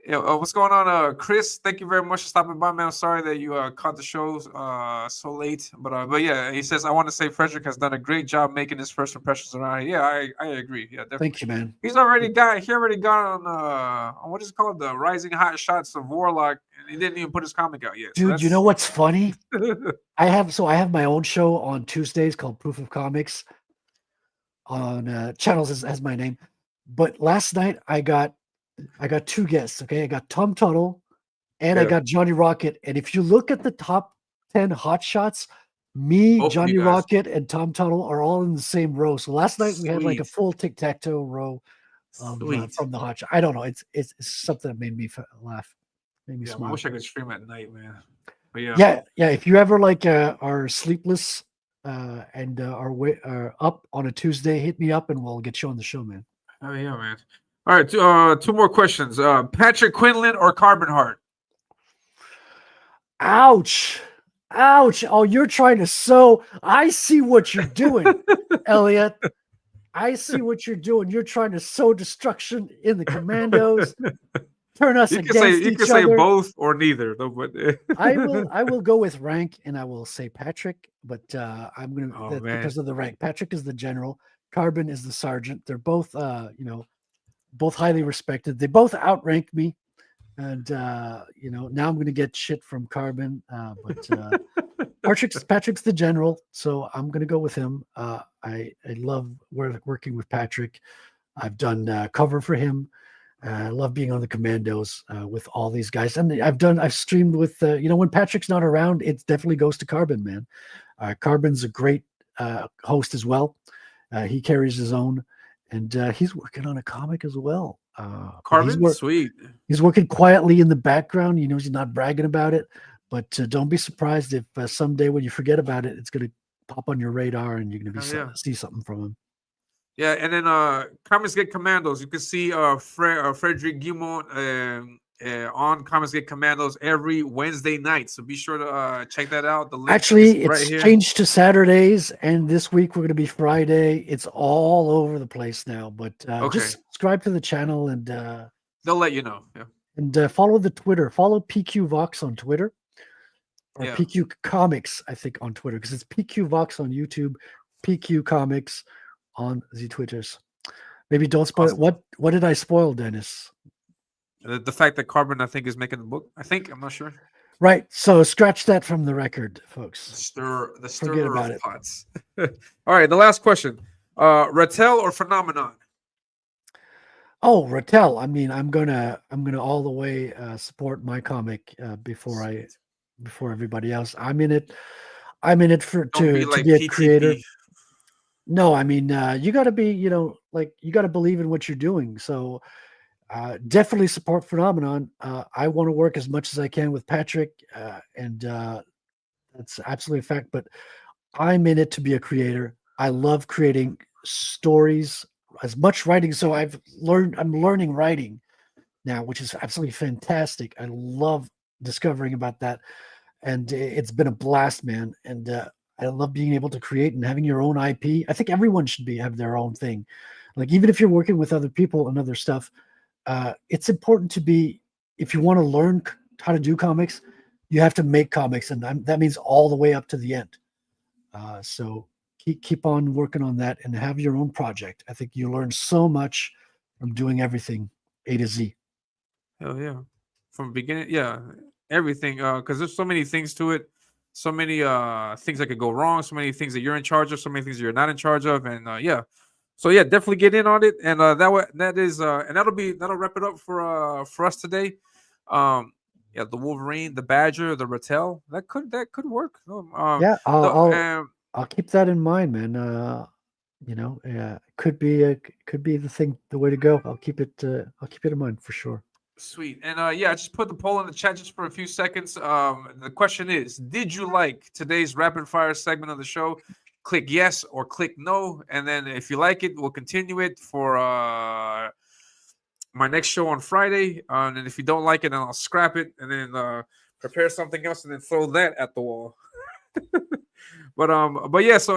Yeah, what's going on, Chris? Thank you very much for stopping by, man. I'm sorry that you caught the show so late, but yeah, he says I want to say Frederic has done a great job making his first impressions around here. Yeah, I agree. Yeah, definitely. Thank you, man. He already got on what is it called, the Rising Hot Shots of Warlock, and he didn't even put his comic out yet. Dude, you know what's funny? I have my own show on Tuesdays called Proof of Comics on Channels as my name. But last night I got 2 guests. Okay, I got Tom Tuttle and I got Johnny Rocket. And if you look at the top 10 hot shots, me, both Johnny Rocket, and Tom Tuttle are all in the same row. So last night we had like a full tic-tac-toe row from the hot shot. I don't know. It's something that made me laugh. Made me smile. I wish I could stream at night, man. But yeah. If you ever like are sleepless and are up on a Tuesday, hit me up and we'll get you on the show, man. Oh yeah, man. All right, 2 more questions. Patrick Quinlan or Carbon Heart? Ouch. Oh, you're trying to sow. I see what you're doing, Elliot. I see what you're doing. You're trying to sow destruction in the Commandos. Turn us against each other. You can say both or neither. But I will go with rank, and I will say Patrick. But I'm gonna because of the rank. Patrick is the general. Carbon is the sergeant. They're both both highly respected. They both outrank me, and now I'm going to get shit from Carbon. But Patrick's the general, so I'm going to go with him. I love working with Patrick. I've done cover for him. I love being on the Commandos with all these guys, and I've streamed with when Patrick's not around, it definitely goes to Carbon, man. Carbon's a great host as well. He carries his own. And he's working on a comic as well. Carbon, sweet. He's working quietly in the background. He knows he's not bragging about it. But don't be surprised if someday when you forget about it, it's going to pop on your radar and you're going to see something from him. Yeah, and then ComicsGate Commandos. You can see Frederic Guimont on ComicsGate Commandos every Wednesday night. So be sure to check that out. The link actually, it's changed to Saturdays, and this week we're going to be Friday. It's all over the place now, but just subscribe to the channel and they'll let you know. Yeah, and follow the Twitter. Follow PQ Vox on Twitter, or PQ Comics, I think, on Twitter, because it's PQ Vox on YouTube, PQ Comics on the Twitters. Maybe don't spoil it. What did I spoil, Dennis? The fact that Carbon, I think, is making the book. I think, I'm not sure. Right. So scratch that from the record, folks. The Forget stirrer about of it. pots. All right, the last question. RATEL or Phenomenon? Oh, Rattel. I mean, I'm gonna all the way support my comic before everybody else. I'm in it. I'm in it for Don't be to like be a creator. PTP. No, I mean, you got to be, like you got to believe in what you're doing. So definitely support Phenomenon. I want to work as much as I can with Patrick, and that's absolutely a fact. But I'm in it to be a creator. I love creating stories, as much writing. So I'm learning writing now, which is absolutely fantastic. I love discovering about that. And it's been a blast, man. And I love being able to create and having your own IP. I think everyone should have their own thing. Like, even if you're working with other people and other stuff, it's important to be, if you want to learn how to do comics, you have to make comics. And that means all the way up to the end. So keep on working on that and have your own project. I think you learn so much from doing everything A to Z. Hell yeah. From beginning, yeah. Everything. Because there's so many things to it. So many things that could go wrong. So many things that you're in charge of. So many things that you're not in charge of. And yeah. So yeah, definitely get in on it. And and that'll wrap it up for us today. Yeah, the Wolverine, the Badger, the Rattel. That could work. Yeah, The, I'll keep that in mind, man. Could be the way to go. I'll keep it in mind for sure. Sweet. And yeah, I just put the poll in the chat just for a few seconds. The question is, did you like today's rapid fire segment of the show? Click yes or click no. And then if you like it, we'll continue it for my next show on Friday. And if you don't like it, then I'll scrap it and then prepare something else and then throw that at the wall. But yeah, so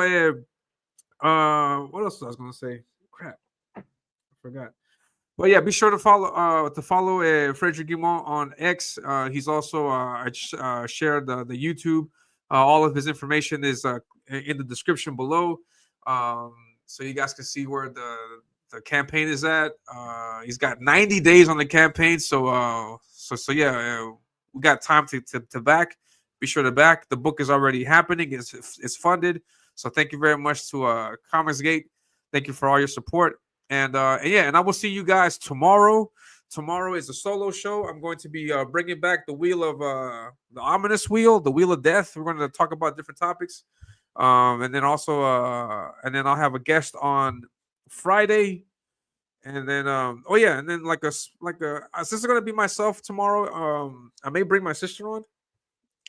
what else was I was gonna say? Crap. I forgot. But yeah, be sure to follow Frederic Guimont on X. He's also shared the YouTube. All of his information is in the description below, so you guys can see where the campaign is at. He's got 90 days on the campaign, so yeah, we got time to back. Be sure to back. The book is already happening. It's funded. So thank you very much to ComicsGate. Thank you for all your support. And yeah, and I will see you guys tomorrow. Tomorrow is a solo show. I'm going to be bringing back the wheel of the ominous wheel, the wheel of death. We're going to talk about different topics, and then also, and then I'll have a guest on Friday, and then oh yeah, and then since it's going to be myself tomorrow, I may bring my sister on,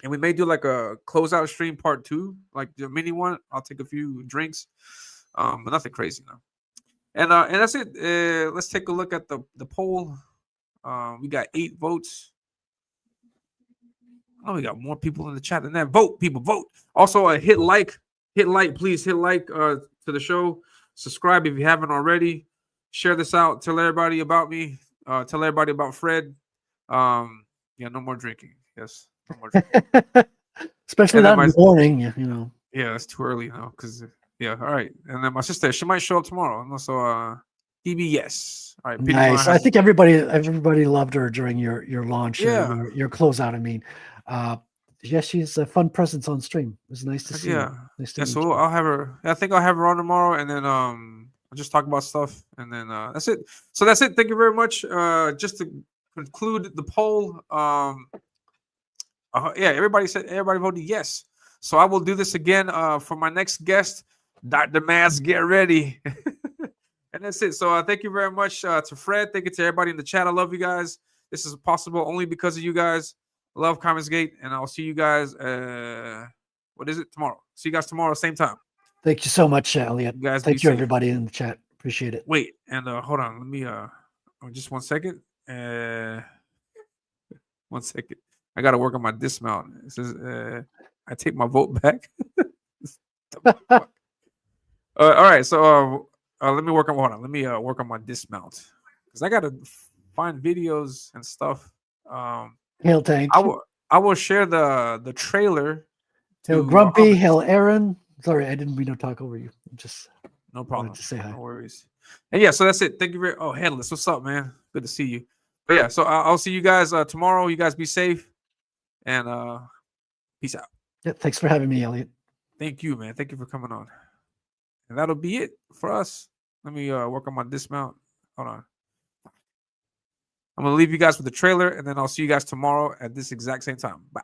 and we may do like a closeout stream part 2, like the mini one. I'll take a few drinks, but nothing crazy now. And that's it. Let's take a look at the poll. We got 8 votes. Oh, we got more people in the chat than that. Vote, people, vote. Also, hit like, please hit like to the show. Subscribe if you haven't already. Share this out. Tell everybody about me. Tell everybody about Fred. Yeah, no more drinking. Yes, no more drinking. Especially that in the morning, Yeah, it's too early now because. Yeah, all right. And then my sister, she might show up tomorrow. And also DB, all right. Nice. I think everybody loved her during your launch. Yeah. Your closeout. I mean, yes, she's a fun presence on stream. It was nice to see her. Nice to meet so you. I'll have her. I think I'll have her on tomorrow, and then I'll just talk about stuff, and then that's it. So that's it. Thank you very much. Just to conclude the poll, yeah, everybody voted yes. So I will do this again for my next guest. Dr. Mads, get ready. And that's it. So thank you very much to Fred. Thank you to everybody in the chat. I love you guys. This is possible only because of you guys. Love ComicsGate. And I'll see you guys, what is it? Tomorrow. See you guys tomorrow, same time. Thank you so much, Elliot. You guys thank you, everybody in the chat. Appreciate it. Wait, and hold on. Let me, just 1 second. 1 second. I got to work on my dismount. It says, I take my vote back. All right, so let me work on. Hold on, let me work on my dismount because I gotta find videos and stuff. Hail Tank. I will share the trailer. Hail Grumpy. Hail Aaron. Sorry, I didn't mean to talk over you. Just no problem. To say hi. No worries. And yeah, so that's it. Thank you very. Oh, Headless, what's up, man? Good to see you. But yeah, so I'll see you guys tomorrow. You guys be safe, and peace out. Yeah, thanks for having me, Elliot. Thank you, man. Thank you for coming on. And that'll be it for us. Let me work on my dismount. Hold on. I'm gonna leave you guys with the trailer, and then I'll see you guys tomorrow at this exact same time. Bye.